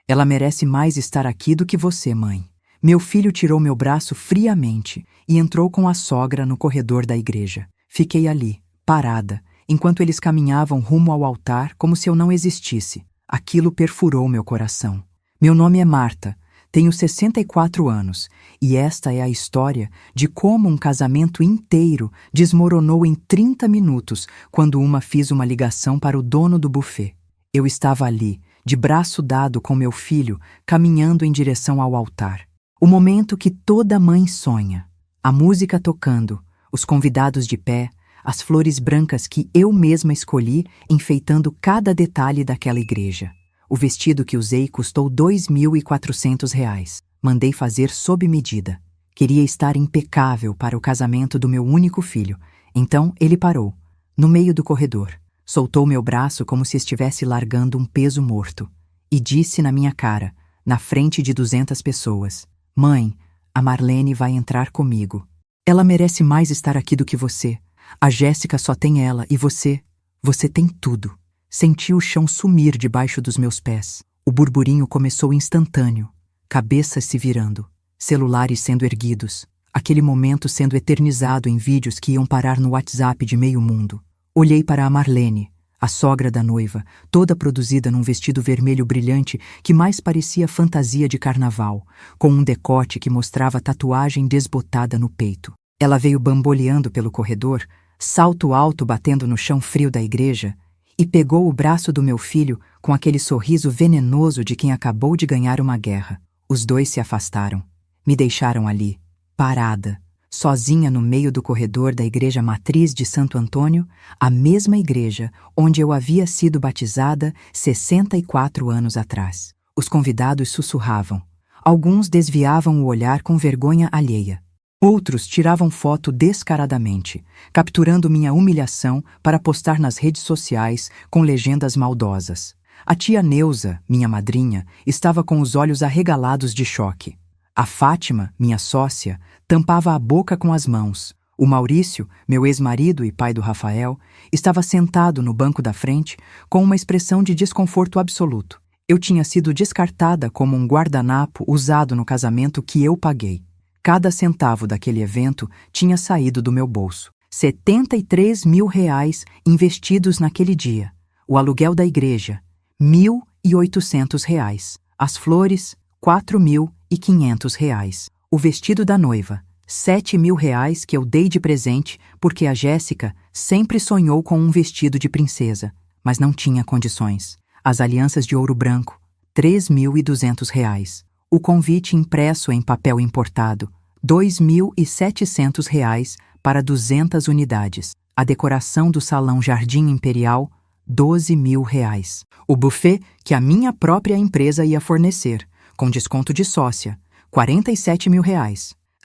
Ela merece mais estar aqui do que você, mãe. Meu filho tirou meu braço friamente e entrou com a sogra no corredor da igreja. Fiquei ali, parada, enquanto eles caminhavam rumo ao altar como se eu não existisse. Aquilo perfurou meu coração. Meu nome é Marta, tenho 64 anos e esta é a história de como um casamento inteiro desmoronou em 30 minutos quando fiz uma ligação para o dono do buffet. Eu estava ali, de braço dado com meu filho, caminhando em direção ao altar. O momento que toda mãe sonha. A música tocando, os convidados de pé, as flores brancas que eu mesma escolhi, enfeitando cada detalhe daquela igreja. O vestido que usei custou R$ 2.400. Mandei fazer sob medida. Queria estar impecável para o casamento do meu único filho. Então ele parou, no meio do corredor. Soltou meu braço como se estivesse largando um peso morto. E disse na minha cara, na frente de 200 pessoas: Mãe, a Marlene vai entrar comigo. Ela merece mais estar aqui do que você. A Jéssica só tem ela e você tem tudo. Senti o chão sumir debaixo dos meus pés. O burburinho começou instantâneo. Cabeças se virando, celulares sendo erguidos. Aquele momento sendo eternizado em vídeos que iam parar no WhatsApp de meio mundo. Olhei para a Marlene, a sogra da noiva, toda produzida num vestido vermelho brilhante que mais parecia fantasia de carnaval, com um decote que mostrava tatuagem desbotada no peito. Ela veio bamboleando pelo corredor, salto alto batendo no chão frio da igreja, e pegou o braço do meu filho com aquele sorriso venenoso de quem acabou de ganhar uma guerra. Os dois se afastaram. Me deixaram ali, parada, sozinha no meio do corredor da igreja matriz de Santo Antônio, a mesma igreja onde eu havia sido batizada 64 anos atrás. Os convidados sussurravam. Alguns desviavam o olhar com vergonha alheia. Outros tiravam foto descaradamente, capturando minha humilhação para postar nas redes sociais com legendas maldosas. A tia Neuza, minha madrinha, estava com os olhos arregalados de choque. A Fátima, minha sócia, tampava a boca com as mãos. O Maurício, meu ex-marido e pai do Rafael, estava sentado no banco da frente com uma expressão de desconforto absoluto. Eu tinha sido descartada como um guardanapo usado no casamento que eu paguei. Cada centavo daquele evento tinha saído do meu bolso. R$ 73 mil investidos naquele dia. O aluguel da igreja, R$ 1.800. As flores, R$ 4.500. O vestido da noiva, R$ 7 mil que eu dei de presente porque a Jéssica sempre sonhou com um vestido de princesa, mas não tinha condições. As alianças de ouro branco, R$ 3.200. O convite impresso em papel importado, R$ 2.700 para 200 unidades. A decoração do salão Jardim Imperial, R$ 12 mil. O buffet que a minha própria empresa ia fornecer, com desconto de sócia, R$ 47 mil.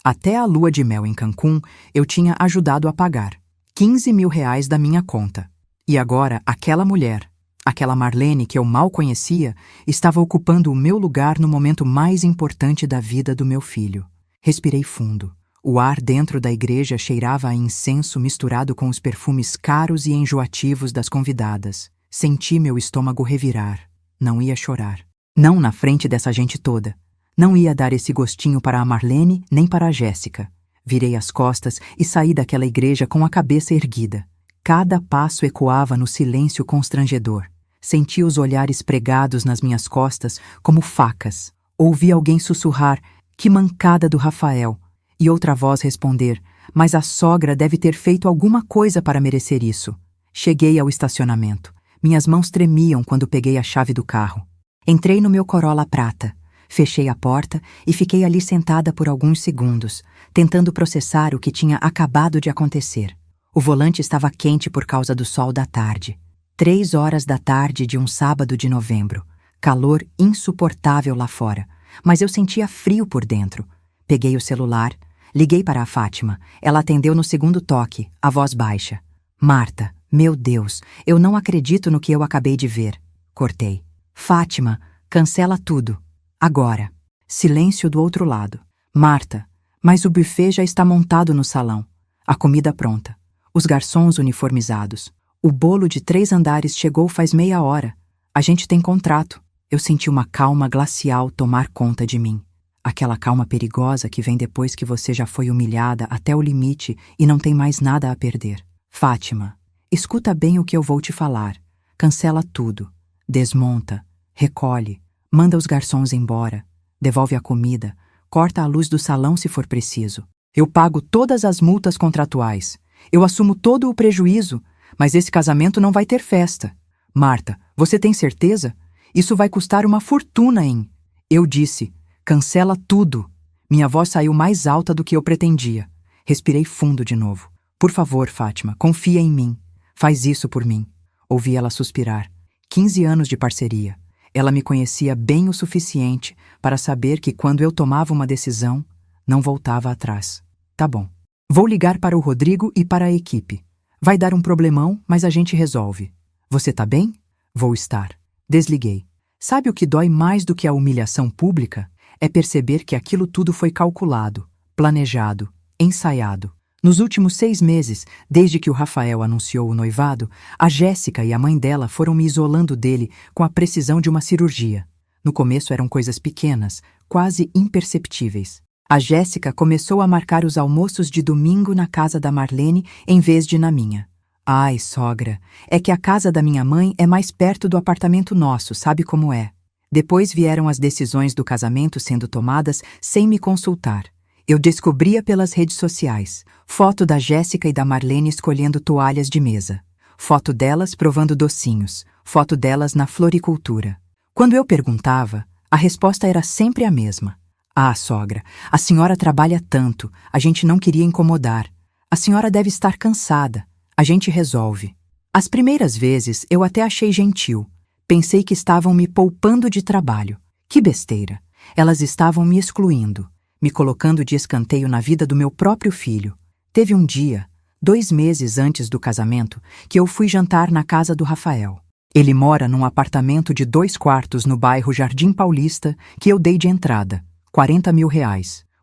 Até a lua de mel em Cancún eu tinha ajudado a pagar, R$ 15 mil da minha conta. E agora aquela mulher, aquela Marlene que eu mal conhecia, estava ocupando o meu lugar no momento mais importante da vida do meu filho. Respirei fundo. O ar dentro da igreja cheirava a incenso misturado com os perfumes caros e enjoativos das convidadas. Senti meu estômago revirar. Não ia chorar. Não na frente dessa gente toda. Não ia dar esse gostinho para a Marlene nem para a Jéssica. Virei as costas e saí daquela igreja com a cabeça erguida. Cada passo ecoava no silêncio constrangedor. Senti os olhares pregados nas minhas costas como facas. Ouvi alguém sussurrar: "Que mancada do Rafael!" E outra voz responder: "Mas a sogra deve ter feito alguma coisa para merecer isso." Cheguei ao estacionamento. Minhas mãos tremiam quando peguei a chave do carro. Entrei no meu Corolla prata. Fechei a porta e fiquei ali sentada por alguns segundos, tentando processar o que tinha acabado de acontecer. O volante estava quente por causa do sol da tarde. 3 horas da tarde de um sábado de novembro. Calor insuportável lá fora, mas eu sentia frio por dentro. Peguei o celular, liguei para a Fátima. Ela atendeu no segundo toque, a voz baixa. "Marta, meu Deus, eu não acredito no que eu acabei de ver." Cortei. "Fátima, cancela tudo. Agora." Silêncio do outro lado. "Marta, mas o buffet já está montado no salão. A comida pronta. Os garçons uniformizados. O bolo de 3 andares chegou faz meia hora. A gente tem contrato." Eu senti uma calma glacial tomar conta de mim. Aquela calma perigosa que vem depois que você já foi humilhada até o limite e não tem mais nada a perder. Fátima, escuta bem o que eu vou te falar. Cancela tudo. Desmonta. Recolhe. Manda os garçons embora. Devolve a comida. Corta a luz do salão se for preciso. Eu pago todas as multas contratuais. Eu assumo todo o prejuízo, mas esse casamento não vai ter festa. Marta, você tem certeza? Isso vai custar uma fortuna, hein? Eu disse, cancela tudo. Minha voz saiu mais alta do que eu pretendia. Respirei fundo de novo. Por favor, Fátima, confia em mim. Faz isso por mim. Ouvi ela suspirar. 15 anos de parceria. Ela me conhecia bem o suficiente para saber que quando eu tomava uma decisão, não voltava atrás. Tá bom. Vou ligar para o Rodrigo e para a equipe. Vai dar um problemão, mas a gente resolve. Você tá bem? Vou estar. Desliguei. Sabe o que dói mais do que a humilhação pública? É perceber que aquilo tudo foi calculado, planejado, ensaiado. Nos últimos 6 meses, desde que o Rafael anunciou o noivado, a Jéssica e a mãe dela foram me isolando dele com a precisão de uma cirurgia. No começo eram coisas pequenas, quase imperceptíveis. A Jéssica começou a marcar os almoços de domingo na casa da Marlene em vez de na minha. Ai, sogra, é que a casa da minha mãe é mais perto do apartamento nosso, sabe como é? Depois vieram as decisões do casamento sendo tomadas sem me consultar. Eu descobria pelas redes sociais. Foto da Jéssica e da Marlene escolhendo toalhas de mesa. Foto delas provando docinhos. Foto delas na floricultura. Quando eu perguntava, a resposta era sempre a mesma. Ah, sogra, a senhora trabalha tanto, a gente não queria incomodar. A senhora deve estar cansada. A gente resolve. As primeiras vezes eu até achei gentil. Pensei que estavam me poupando de trabalho. Que besteira. Elas estavam me excluindo, me colocando de escanteio na vida do meu próprio filho. Teve um dia, 2 meses antes do casamento, que eu fui jantar na casa do Rafael. Ele mora num apartamento de 2 quartos no bairro Jardim Paulista que eu dei de entrada, R$40 mil.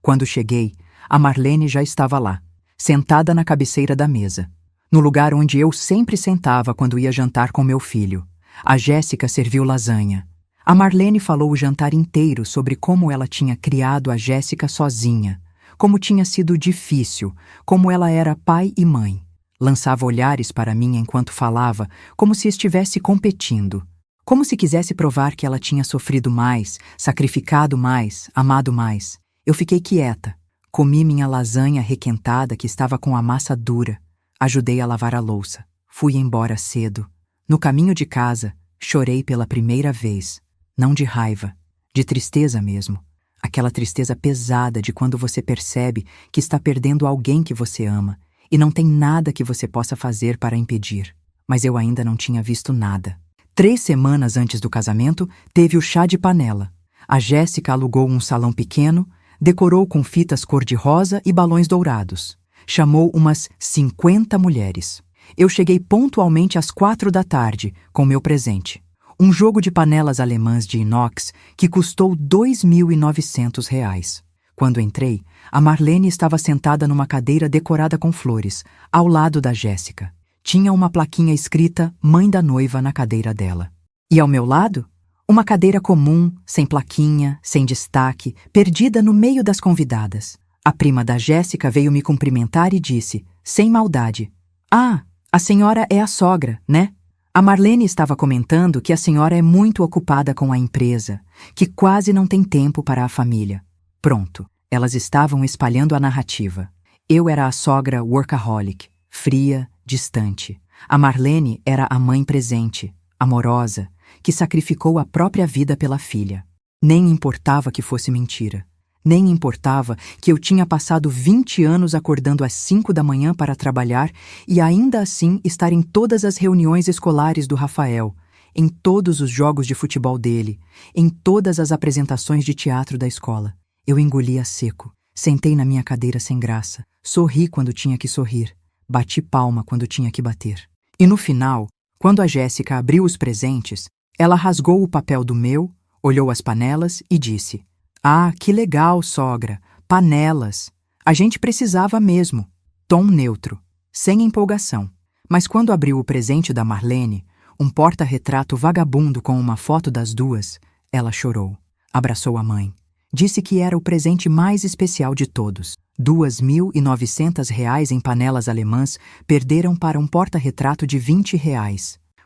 Quando cheguei, a Marlene já estava lá, sentada na cabeceira da mesa, no lugar onde eu sempre sentava quando ia jantar com meu filho. A Jéssica serviu lasanha. A Marlene falou o jantar inteiro sobre como ela tinha criado a Jéssica sozinha, como tinha sido difícil, como ela era pai e mãe. Lançava olhares para mim enquanto falava, como se estivesse competindo, como se quisesse provar que ela tinha sofrido mais, sacrificado mais, amado mais. Eu fiquei quieta, comi minha lasanha requentada que estava com a massa dura, ajudei a lavar a louça, fui embora cedo. No caminho de casa, chorei pela primeira vez. Não de raiva, de tristeza mesmo. Aquela tristeza pesada de quando você percebe que está perdendo alguém que você ama e não tem nada que você possa fazer para impedir. Mas eu ainda não tinha visto nada. 3 semanas antes do casamento, teve o chá de panela. A Jéssica alugou um salão pequeno, decorou com fitas cor-de-rosa e balões dourados. Chamou umas 50 mulheres. Eu cheguei pontualmente às 4 da tarde com meu presente. Um jogo de panelas alemãs de inox que custou R$2.900. Quando entrei, a Marlene estava sentada numa cadeira decorada com flores, ao lado da Jéssica. Tinha uma plaquinha escrita Mãe da Noiva na cadeira dela. E ao meu lado, uma cadeira comum, sem plaquinha, sem destaque, perdida no meio das convidadas. A prima da Jéssica veio me cumprimentar e disse, sem maldade, "Ah, a senhora é a sogra, né?" A Marlene estava comentando que a senhora é muito ocupada com a empresa, que quase não tem tempo para a família. Pronto, elas estavam espalhando a narrativa. Eu era a sogra workaholic, fria, distante. A Marlene era a mãe presente, amorosa, que sacrificou a própria vida pela filha. Nem importava que fosse mentira. Nem importava que eu tinha passado 20 anos acordando às 5 da manhã para trabalhar e ainda assim estar em todas as reuniões escolares do Rafael, em todos os jogos de futebol dele, em todas as apresentações de teatro da escola. Eu engolia seco, sentei na minha cadeira sem graça, sorri quando tinha que sorrir, bati palma quando tinha que bater. E no final, quando a Jéssica abriu os presentes, ela rasgou o papel do meu, olhou as panelas e disse: "Ah, que legal, sogra! Panelas! A gente precisava mesmo." Tom neutro, sem empolgação. Mas quando abriu o presente da Marlene, um porta-retrato vagabundo com uma foto das duas, Ela chorou, abraçou a mãe. Disse que era o presente mais especial de todos. R$ 2.900 em panelas alemãs perderam para um porta-retrato de R$ 20.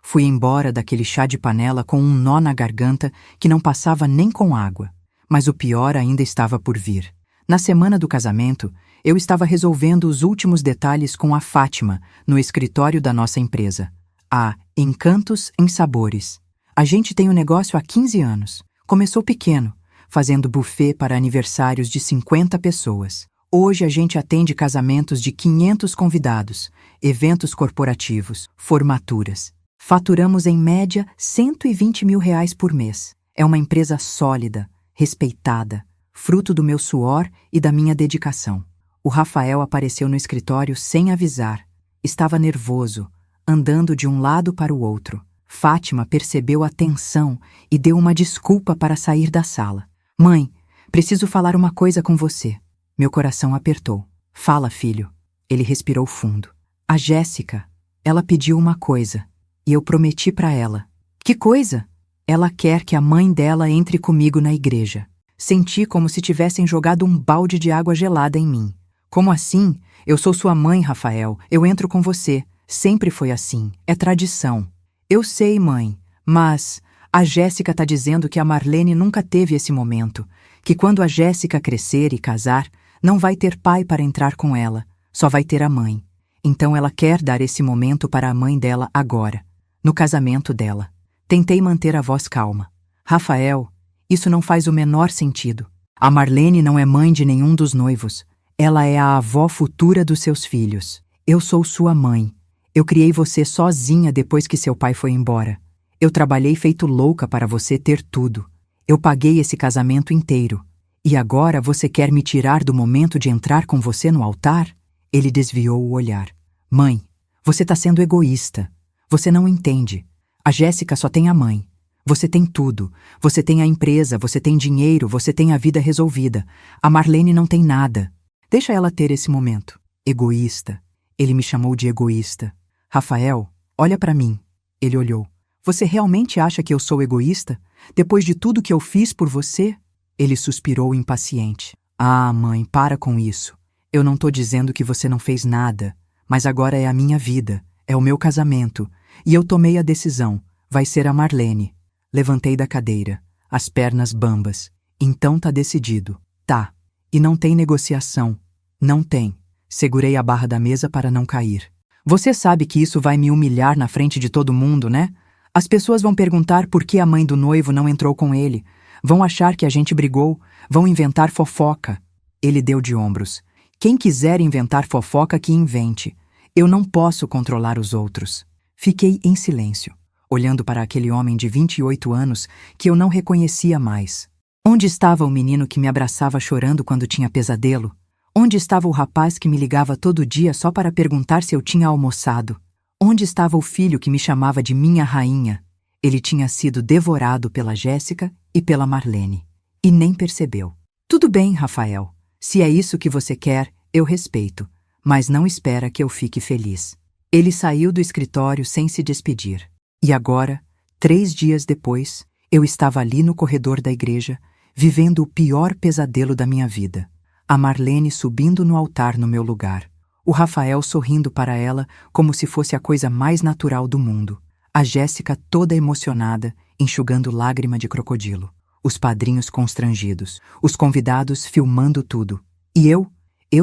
Fui embora daquele chá de panela com um nó na garganta que não passava nem com água. Mas o pior ainda estava por vir. Na semana do casamento, eu estava resolvendo os últimos detalhes com a Fátima, no escritório da nossa empresa. A Encantos em Sabores. A gente tem o negócio há 15 anos. Começou pequeno, fazendo buffet para aniversários de 50 pessoas. Hoje a gente atende casamentos de 500 convidados, eventos corporativos, formaturas. Faturamos em média R$ 120 mil por mês. É uma empresa sólida, respeitada, fruto do meu suor e da minha dedicação. O Rafael apareceu no escritório sem avisar. Estava nervoso, andando de um lado para o outro. Fátima percebeu a tensão e deu uma desculpa para sair da sala. Mãe, preciso falar uma coisa com você. Meu coração apertou. Fala, filho. Ele respirou fundo. A Jéssica, ela pediu uma coisa, e eu prometi para ela. Que coisa? Ela quer que a mãe dela entre comigo na igreja. Senti como se tivessem jogado um balde de água gelada em mim. Como assim? Eu sou sua mãe, Rafael. Eu entro com você. Sempre foi assim. É tradição. Eu sei, mãe, mas a Jéssica tá dizendo que a Marlene nunca teve esse momento, que quando a Jéssica crescer e casar, não vai ter pai para entrar com ela, só vai ter a mãe. Então ela quer dar esse momento para a mãe dela agora, no casamento dela. Tentei manter a voz calma. Rafael, isso não faz o menor sentido. A Marlene não é mãe de nenhum dos noivos. Ela é a avó futura dos seus filhos. Eu sou sua mãe. Eu criei você sozinha depois que seu pai foi embora. Eu trabalhei feito louca para você ter tudo. Eu paguei esse casamento inteiro. E agora você quer me tirar do momento de entrar com você no altar? Ele desviou o olhar. Mãe, você está sendo egoísta. Você não entende. A Jéssica só tem a mãe. Você tem tudo. Você tem a empresa, você tem dinheiro, você tem a vida resolvida. A Marlene não tem nada. Deixa ela ter esse momento. Egoísta. Ele me chamou de egoísta. Rafael, olha para mim. Ele olhou. Você realmente acha que eu sou egoísta? Depois de tudo que eu fiz por você? Ele suspirou impaciente. Ah, mãe, para com isso. Eu não tô dizendo que você não fez nada, mas agora é a minha vida, é o meu casamento, e eu tomei a decisão. Vai ser a Marlene. Levantei da cadeira, as pernas bambas. Então tá decidido. Tá. E não tem negociação. Não tem. Segurei a barra da mesa para não cair. Você sabe que isso vai me humilhar na frente de todo mundo, né? As pessoas vão perguntar por que a mãe do noivo não entrou com ele. Vão achar que a gente brigou. Vão inventar fofoca. Ele deu de ombros. Quem quiser inventar fofoca, que invente. Eu não posso controlar os outros. Fiquei em silêncio, olhando para aquele homem de 28 anos que eu não reconhecia mais. Onde estava o menino que me abraçava chorando quando tinha pesadelo? Onde estava o rapaz que me ligava todo dia só para perguntar se eu tinha almoçado? Onde estava o filho que me chamava de minha rainha? Ele tinha sido devorado pela Jéssica e pela Marlene. E nem percebeu. Tudo bem, Rafael. Se é isso que você quer, eu respeito. Mas não espera que eu fique feliz. Ele saiu do escritório sem se despedir. E agora, 3 dias depois, eu estava ali no corredor da igreja, vivendo o pior pesadelo da minha vida. A Marlene subindo no altar no meu lugar. O Rafael sorrindo para ela como se fosse a coisa mais natural do mundo. A Jéssica toda emocionada, enxugando lágrima de crocodilo. Os padrinhos constrangidos. Os convidados filmando tudo. E eu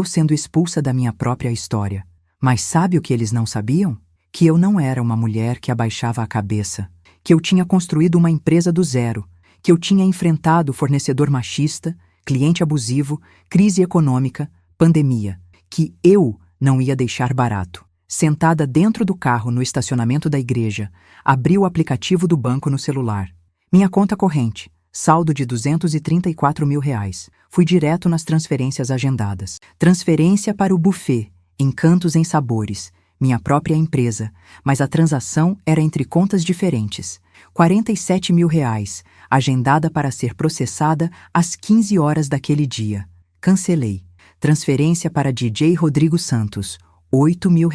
sendo expulsa da minha própria história. Mas sabe o que eles não sabiam? Que eu não era uma mulher que abaixava a cabeça. Que eu tinha construído uma empresa do zero. Que eu tinha enfrentado fornecedor machista, cliente abusivo, crise econômica, pandemia, que eu não ia deixar barato. Sentada dentro do carro no estacionamento da igreja, abri o aplicativo do banco no celular. Minha conta corrente, saldo de R$ 234 mil. Fui direto nas transferências agendadas. Transferência para o buffet, Encantos em Sabores, minha própria empresa, mas a transação era entre contas diferentes. R$ 47 mil, agendada para ser processada às 15 horas daquele dia. Cancelei. Transferência para DJ Rodrigo Santos, R$ 8 mil.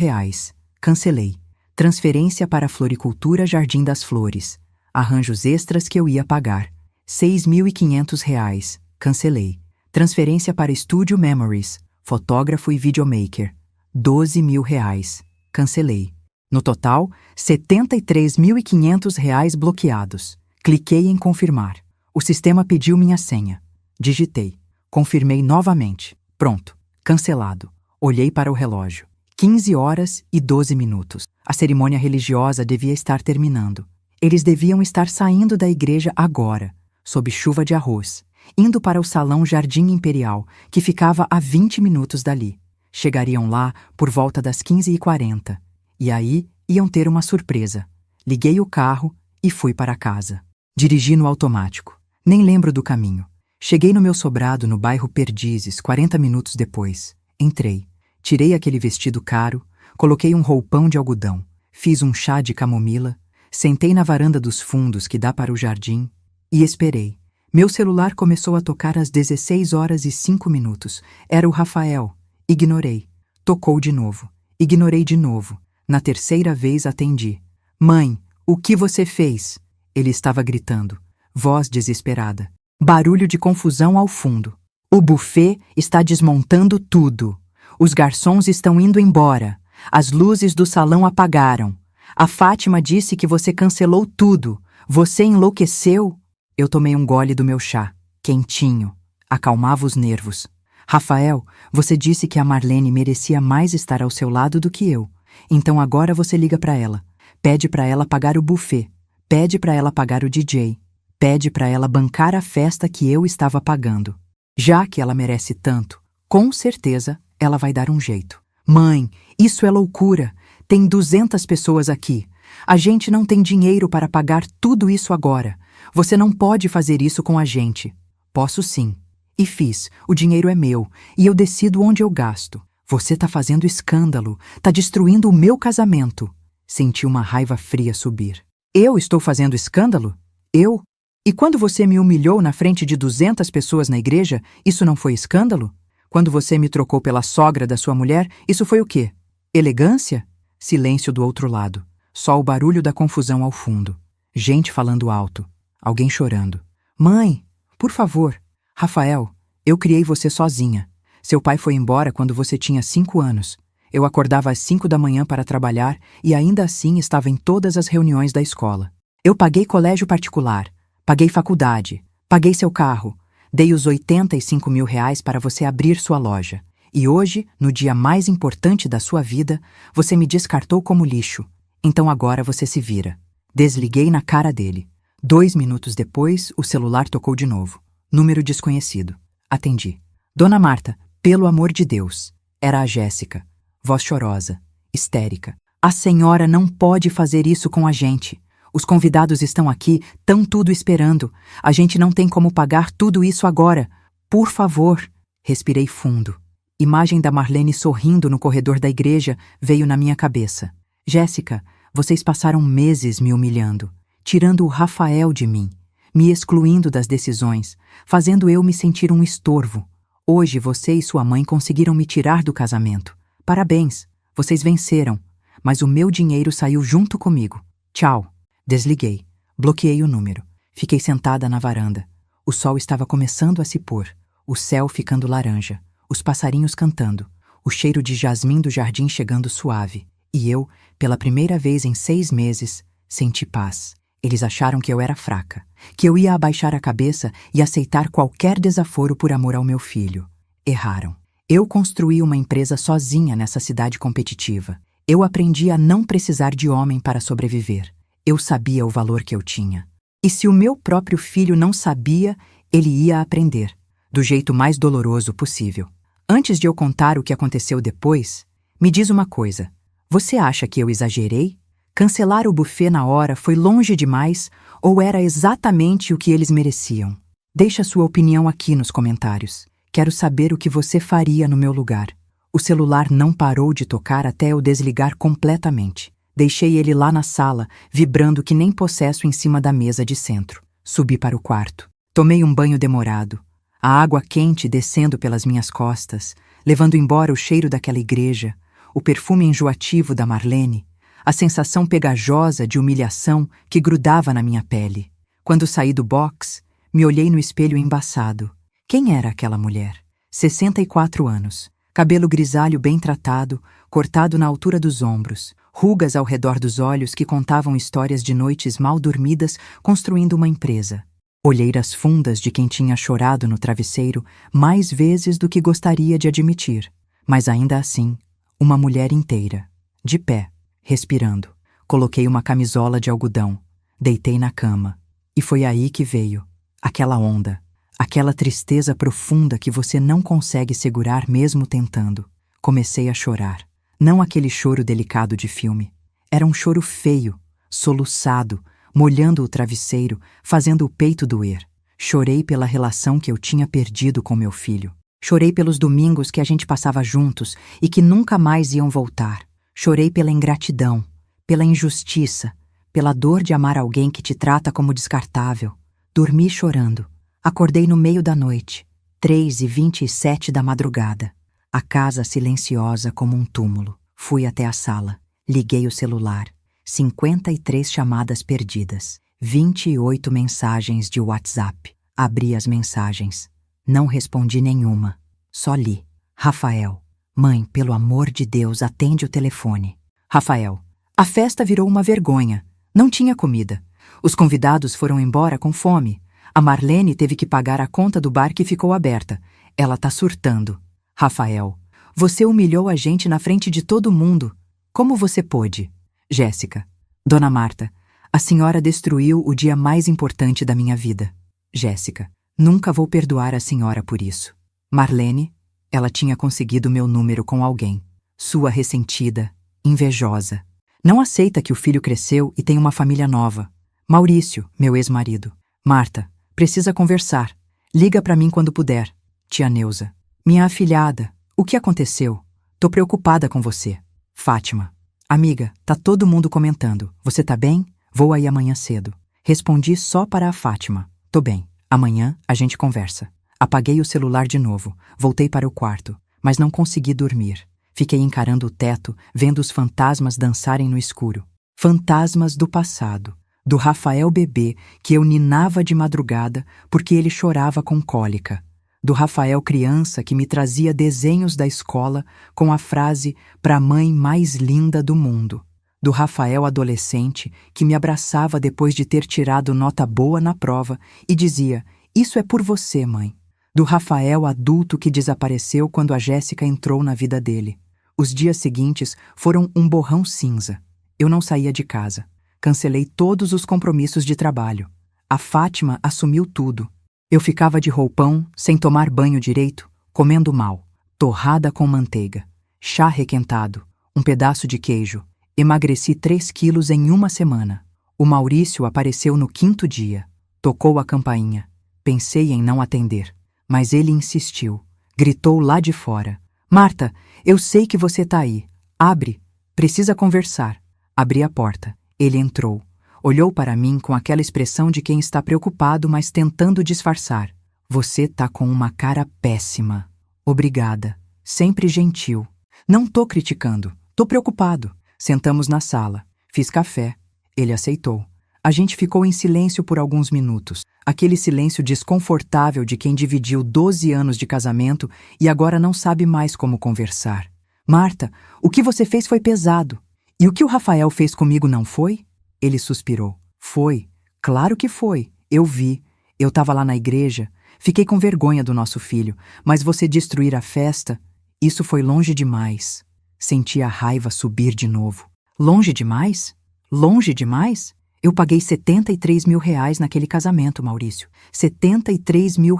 Cancelei. Transferência para Floricultura Jardim das Flores. Arranjos extras que eu ia pagar. R$ 6.500. Cancelei. Transferência para Studio Memories, fotógrafo e videomaker. R$ 12.000. Cancelei. No total, R$ 73.500 bloqueados. Cliquei em confirmar. O sistema pediu minha senha. Digitei. Confirmei novamente. Pronto. Cancelado. Olhei para o relógio. 15h12. A cerimônia religiosa devia estar terminando. Eles deviam estar saindo da igreja agora, sob chuva de arroz, indo para o salão Jardim Imperial, que ficava a 20 minutos dali. Chegariam lá por volta das 15h40. E aí iam ter uma surpresa. Liguei o carro e fui para casa. Dirigi no automático. Nem lembro do caminho. Cheguei no meu sobrado no bairro Perdizes 40 minutos depois. Entrei. Tirei aquele vestido caro, coloquei um roupão de algodão, fiz um chá de camomila, sentei na varanda dos fundos que dá para o jardim e esperei. Meu celular começou a tocar às 16h05. Era o Rafael. Ignorei. Tocou de novo. Ignorei de novo. Na terceira vez atendi. Mãe, o que você fez? Ele estava gritando. Voz desesperada. Barulho de confusão ao fundo. O buffet está desmontando tudo. Os garçons estão indo embora. As luzes do salão apagaram. A Fátima disse que você cancelou tudo. Você enlouqueceu? Eu tomei um gole do meu chá. Quentinho. Acalmava os nervos. Rafael, você disse que a Marlene merecia mais estar ao seu lado do que eu. Então agora você liga para ela. Pede para ela pagar o buffet. Pede para ela pagar o DJ. Pede para ela bancar a festa que eu estava pagando. Já que ela merece tanto, com certeza ela vai dar um jeito. Mãe, isso é loucura. Tem 200 pessoas aqui. A gente não tem dinheiro para pagar tudo isso agora. Você não pode fazer isso com a gente. Posso sim. E fiz. O dinheiro é meu. E eu decido onde eu gasto. Você tá fazendo escândalo. Tá destruindo o meu casamento. Senti uma raiva fria subir. Eu estou fazendo escândalo? Eu? E quando você me humilhou na frente de 200 pessoas na igreja, isso não foi escândalo? Quando você me trocou pela sogra da sua mulher, isso foi o quê? Elegância? Silêncio do outro lado. Só o barulho da confusão ao fundo. Gente falando alto. Alguém chorando. Mãe, por favor. Rafael, eu criei você sozinha. Seu pai foi embora quando você tinha 5 anos. Eu acordava às 5 da manhã para trabalhar e ainda assim estava em todas as reuniões da escola. Eu paguei colégio particular, paguei faculdade, paguei seu carro, dei os R$ 85.000 para você abrir sua loja. E hoje, no dia mais importante da sua vida, você me descartou como lixo. Então agora você se vira. Desliguei na cara dele. 2 minutos depois, o celular tocou de novo. Número desconhecido. Atendi. Dona Marta, pelo amor de Deus. Era a Jéssica. Voz chorosa, histérica. A senhora não pode fazer isso com a gente. Os convidados estão aqui, tão tudo esperando. A gente não tem como pagar tudo isso agora. Por favor. Respirei fundo. Imagem da Marlene sorrindo no corredor da igreja veio na minha cabeça. Jéssica, vocês passaram meses me humilhando, tirando o Rafael de mim, me excluindo das decisões, fazendo eu me sentir um estorvo. Hoje você e sua mãe conseguiram me tirar do casamento. Parabéns, vocês venceram, mas o meu dinheiro saiu junto comigo. Tchau. Desliguei. Bloqueei o número. Fiquei sentada na varanda. O sol estava começando a se pôr, o céu ficando laranja, os passarinhos cantando, o cheiro de jasmim do jardim chegando suave. E eu, pela primeira vez em 6 meses, senti paz. Eles acharam que eu era fraca, que eu ia abaixar a cabeça e aceitar qualquer desaforo por amor ao meu filho. Erraram. Eu construí uma empresa sozinha nessa cidade competitiva. Eu aprendi a não precisar de homem para sobreviver. Eu sabia o valor que eu tinha. E se o meu próprio filho não sabia, ele ia aprender, do jeito mais doloroso possível. Antes de eu contar o que aconteceu depois, me diz uma coisa. Você acha que eu exagerei? Cancelar o buffet na hora foi longe demais ou era exatamente o que eles mereciam? Deixa sua opinião aqui nos comentários. Quero saber o que você faria no meu lugar. O celular não parou de tocar até eu desligar completamente. Deixei ele lá na sala, vibrando que nem possesso em cima da mesa de centro. Subi para o quarto. Tomei um banho demorado. A água quente descendo pelas minhas costas, levando embora o cheiro daquela igreja, o perfume enjoativo da Marlene, a sensação pegajosa de humilhação que grudava na minha pele. Quando saí do box, Me olhei no espelho embaçado. Quem era aquela mulher? 64 anos. Cabelo grisalho bem tratado, cortado na altura dos ombros, rugas ao redor dos olhos que contavam histórias de noites mal dormidas construindo uma empresa. Olheiras fundas de quem tinha chorado no travesseiro mais vezes do que gostaria de admitir. Mas ainda assim, uma mulher inteira, de pé, respirando. Coloquei uma camisola de algodão, deitei na cama. E foi aí que veio aquela onda, aquela tristeza profunda que você não consegue segurar mesmo tentando. Comecei a chorar. Não aquele choro delicado de filme. Era um choro feio, soluçado, molhando o travesseiro, fazendo o peito doer. Chorei pela relação que eu tinha perdido com meu filho. Chorei pelos domingos que a gente passava juntos e que nunca mais iam voltar. Chorei pela ingratidão, pela injustiça, pela dor de amar alguém que te trata como descartável. Dormi chorando. Acordei no meio da noite, 3h27 da madrugada. A casa silenciosa como um túmulo. Fui até a sala. Liguei o celular. 53 chamadas perdidas. 28 mensagens de WhatsApp. Abri as mensagens. Não respondi nenhuma. Só li. Rafael. Mãe, pelo amor de Deus, atende o telefone. Rafael. A festa virou uma vergonha. Não tinha comida. Os convidados foram embora com fome. A Marlene teve que pagar a conta do bar que ficou aberta. Ela tá surtando. Rafael. Você humilhou a gente na frente de todo mundo. Como você pôde? Jéssica. Dona Marta. A senhora destruiu o dia mais importante da minha vida. Jéssica. Nunca vou perdoar a senhora por isso. Marlene. Ela tinha conseguido meu número com alguém. Sua ressentida, invejosa. Não aceita que o filho cresceu e tem uma família nova. Maurício, meu ex-marido. Marta. Precisa conversar. Liga pra mim quando puder. Tia Neuza. Minha afilhada. O que aconteceu? Tô preocupada com você. Fátima. Amiga, tá todo mundo comentando. Você tá bem? Vou aí amanhã cedo. Respondi só para a Fátima. Tô bem. Amanhã a gente conversa. Apaguei o celular de novo. Voltei para o quarto, mas não consegui dormir. Fiquei encarando o teto, vendo os fantasmas dançarem no escuro. Fantasmas do passado. Do Rafael bebê que eu ninava de madrugada porque ele chorava com cólica. Do Rafael criança que me trazia desenhos da escola com a frase "pra mãe mais linda do mundo". Do Rafael adolescente que me abraçava depois de ter tirado nota boa na prova e dizia "Isso é por você, mãe". Do Rafael adulto que desapareceu quando a Jéssica entrou na vida dele. Os dias seguintes foram um borrão cinza. Eu não saía de casa. Cancelei todos os compromissos de trabalho. A Fátima assumiu tudo. Eu ficava de roupão, sem tomar banho direito, comendo mal, torrada com manteiga, chá requentado, um pedaço de queijo. Emagreci 3 quilos em uma semana. O Maurício apareceu no 5º dia. Tocou a campainha. Pensei em não atender, mas ele insistiu. Gritou lá de fora. Marta, eu sei que você tá aí. Abre. Precisa conversar. Abri a porta. Ele entrou. Olhou para mim com aquela expressão de quem está preocupado, mas tentando disfarçar. Você tá com uma cara péssima. Obrigada. Sempre gentil. Não tô criticando. Tô preocupado. Sentamos na sala. Fiz café. Ele aceitou. A gente ficou em silêncio por alguns minutos. Aquele silêncio desconfortável de quem dividiu 12 anos de casamento e agora não sabe mais como conversar. Marta, o que você fez foi pesado. E o que o Rafael fez comigo não foi? Ele suspirou. Foi. Claro que foi. Eu vi. Eu estava lá na igreja. Fiquei com vergonha do nosso filho. Mas você destruir a festa, isso foi longe demais. Senti a raiva subir de novo. Longe demais? Longe demais? Eu paguei R$73 mil naquele casamento, Maurício. R$73 mil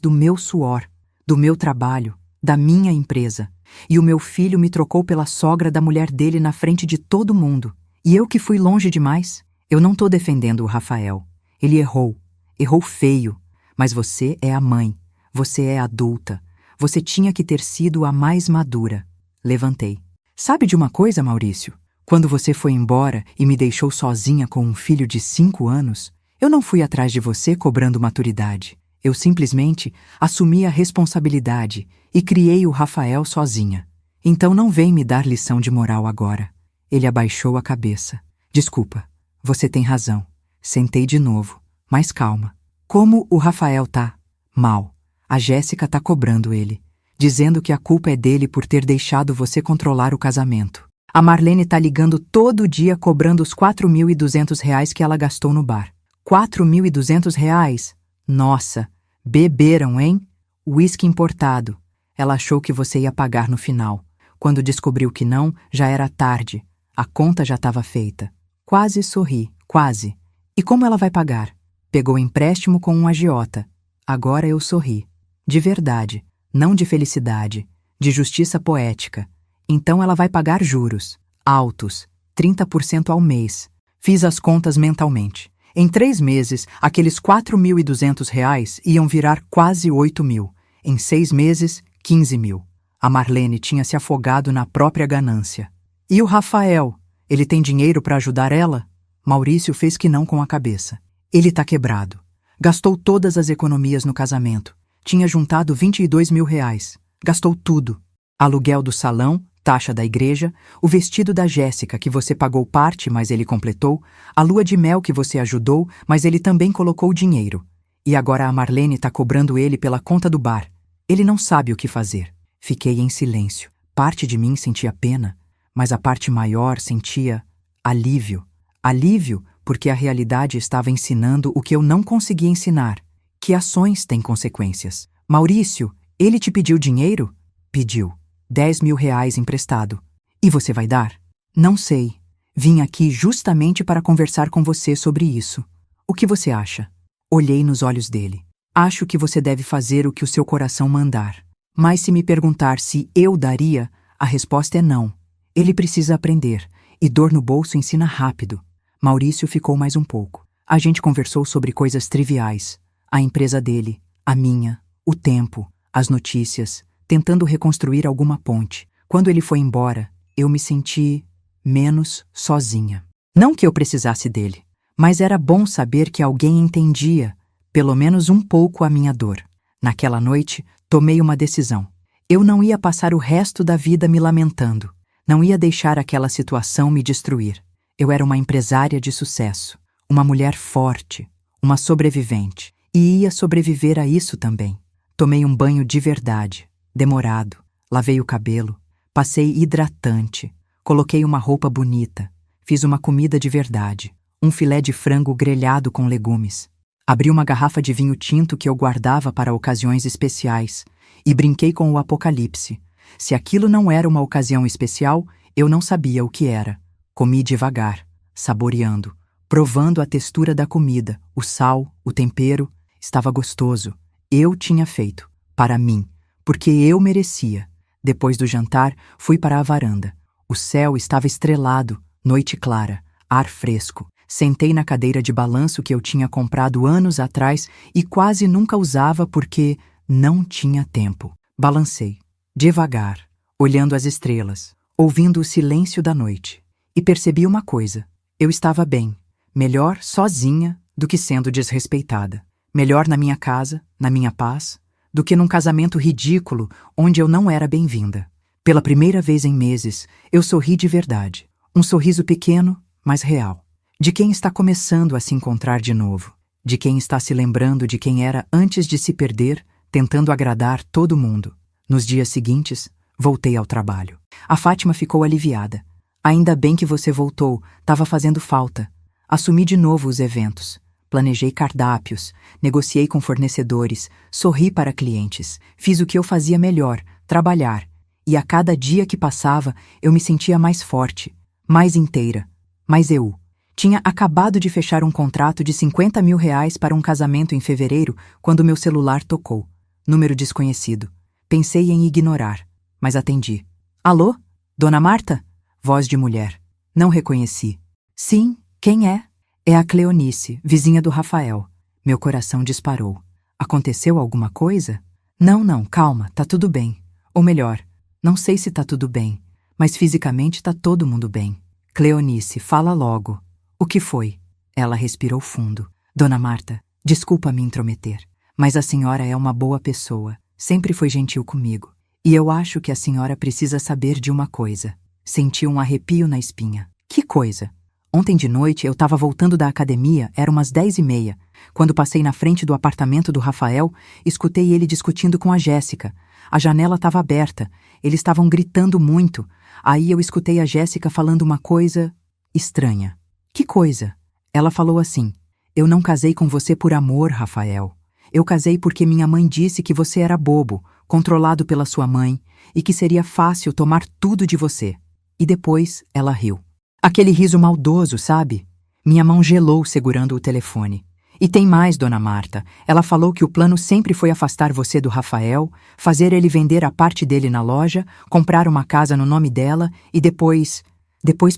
do meu suor, do meu trabalho, da minha empresa. E o meu filho me trocou pela sogra da mulher dele na frente de todo mundo. E eu que fui longe demais? Eu não tô defendendo o Rafael. Ele errou. Errou feio. Mas você é a mãe. Você é adulta. Você tinha que ter sido a mais madura. Levantei. Sabe de uma coisa, Maurício? Quando você foi embora e me deixou sozinha com um filho de 5 anos, eu não fui atrás de você cobrando maturidade. Eu simplesmente assumi a responsabilidade e criei o Rafael sozinha. Então não vem me dar lição de moral agora. Ele abaixou a cabeça. Desculpa, você tem razão. Sentei de novo, mais calma. Como o Rafael tá mal. A Jéssica tá cobrando ele, dizendo que a culpa é dele por ter deixado você controlar o casamento. A Marlene tá ligando todo dia cobrando os R$ 4.200 que ela gastou no bar. R$ 4.200? Nossa, beberam, hein? Whisky importado. Ela achou que você ia pagar no final. Quando descobriu que não, já era tarde. A conta já estava feita. Quase sorri, quase. E como ela vai pagar? Pegou empréstimo com um agiota. Agora eu sorri. De verdade, não de felicidade, de justiça poética. Então ela vai pagar juros. Altos, 30% ao mês. Fiz as contas mentalmente. Em 3 meses, aqueles R$ 4.200 iam virar quase 8.000. Em 6 meses, 15.000. A Marlene tinha se afogado na própria ganância. E o Rafael? Ele tem dinheiro para ajudar ela? Maurício fez que não com a cabeça. Ele tá quebrado. Gastou todas as economias no casamento. Tinha juntado R$ 22.000. Gastou tudo. Aluguel do salão, taxa da igreja, o vestido da Jéssica que você pagou parte, mas ele completou, a lua de mel que você ajudou, mas ele também colocou dinheiro. E agora a Marlene tá cobrando ele pela conta do bar. Ele não sabe o que fazer. Fiquei em silêncio. Parte de mim sentia pena, mas a parte maior sentia alívio. Alívio porque a realidade estava ensinando o que eu não conseguia ensinar, que ações têm consequências. Maurício, ele te pediu dinheiro? Pediu. R$ 10.000 emprestado. E você vai dar? Não sei. Vim aqui justamente para conversar com você sobre isso. O que você acha? Olhei nos olhos dele. Acho que você deve fazer o que o seu coração mandar. Mas se me perguntar se eu daria, a resposta é não. Ele precisa aprender, e dor no bolso ensina rápido. Maurício ficou mais um pouco. A gente conversou sobre coisas triviais. A empresa dele, a minha, o tempo, as notícias, tentando reconstruir alguma ponte. Quando ele foi embora, eu me senti menos sozinha. Não que eu precisasse dele, mas era bom saber que alguém entendia, pelo menos um pouco, a minha dor. Naquela noite, tomei uma decisão. Eu não ia passar o resto da vida me lamentando. Não ia deixar aquela situação me destruir. Eu era uma empresária de sucesso, uma mulher forte, uma sobrevivente, e ia sobreviver a isso também. Tomei um banho de verdade, demorado, lavei o cabelo, passei hidratante, coloquei uma roupa bonita, fiz uma comida de verdade, um filé de frango grelhado com legumes. Abri uma garrafa de vinho tinto que eu guardava para ocasiões especiais e brinquei com o apocalipse. Se aquilo não era uma ocasião especial, eu não sabia o que era. Comi devagar, saboreando, provando a textura da comida, o sal, o tempero. Estava gostoso. Eu tinha feito, para mim, porque eu merecia. Depois do jantar, fui para a varanda. O céu estava estrelado, noite clara, ar fresco. Sentei na cadeira de balanço que eu tinha comprado anos atrás e quase nunca usava porque não tinha tempo. Balancei, devagar, olhando as estrelas, ouvindo o silêncio da noite. E percebi uma coisa. Eu estava bem, melhor sozinha do que sendo desrespeitada. Melhor na minha casa, na minha paz, do que num casamento ridículo onde eu não era bem-vinda. Pela primeira vez em meses, eu sorri de verdade. Um sorriso pequeno, mas real. De quem está começando a se encontrar de novo. De quem está se lembrando de quem era antes de se perder, tentando agradar todo mundo. Nos dias seguintes, voltei ao trabalho. A Fátima ficou aliviada. Ainda bem que você voltou, estava fazendo falta. Assumi de novo os eventos. Planejei cardápios, negociei com fornecedores, sorri para clientes. Fiz o que eu fazia melhor, trabalhar. E a cada dia que passava, eu me sentia mais forte, mais inteira, mais eu. Tinha acabado de fechar um contrato de R$ 50.000 para um casamento em fevereiro quando meu celular tocou. Número desconhecido. Pensei em ignorar, mas atendi. Alô? Dona Marta? Voz de mulher. Não reconheci. Sim, quem é? É a Cleonice, vizinha do Rafael. Meu coração disparou. Aconteceu alguma coisa? Não, calma, tá tudo bem. Ou melhor, não sei se tá tudo bem, mas fisicamente tá todo mundo bem. Cleonice, fala logo. O que foi? Ela respirou fundo. Dona Marta, desculpa me intrometer, mas a senhora é uma boa pessoa. Sempre foi gentil comigo. E eu acho que a senhora precisa saber de uma coisa. Senti um arrepio na espinha. Que coisa? Ontem de noite eu estava voltando da academia, era umas 10h30. Quando passei na frente do apartamento do Rafael, escutei ele discutindo com a Jéssica. A janela estava aberta, eles estavam gritando muito. Aí eu escutei a Jéssica falando uma coisa estranha. Que coisa? Ela falou assim: eu não casei com você por amor, Rafael. Eu casei porque minha mãe disse que você era bobo, controlado pela sua mãe, e que seria fácil tomar tudo de você. E depois ela riu. Aquele riso maldoso, sabe? Minha mão gelou segurando o telefone. E tem mais, dona Marta. Ela falou que o plano sempre foi afastar você do Rafael, fazer ele vender a parte dele na loja, comprar uma casa no nome dela e depois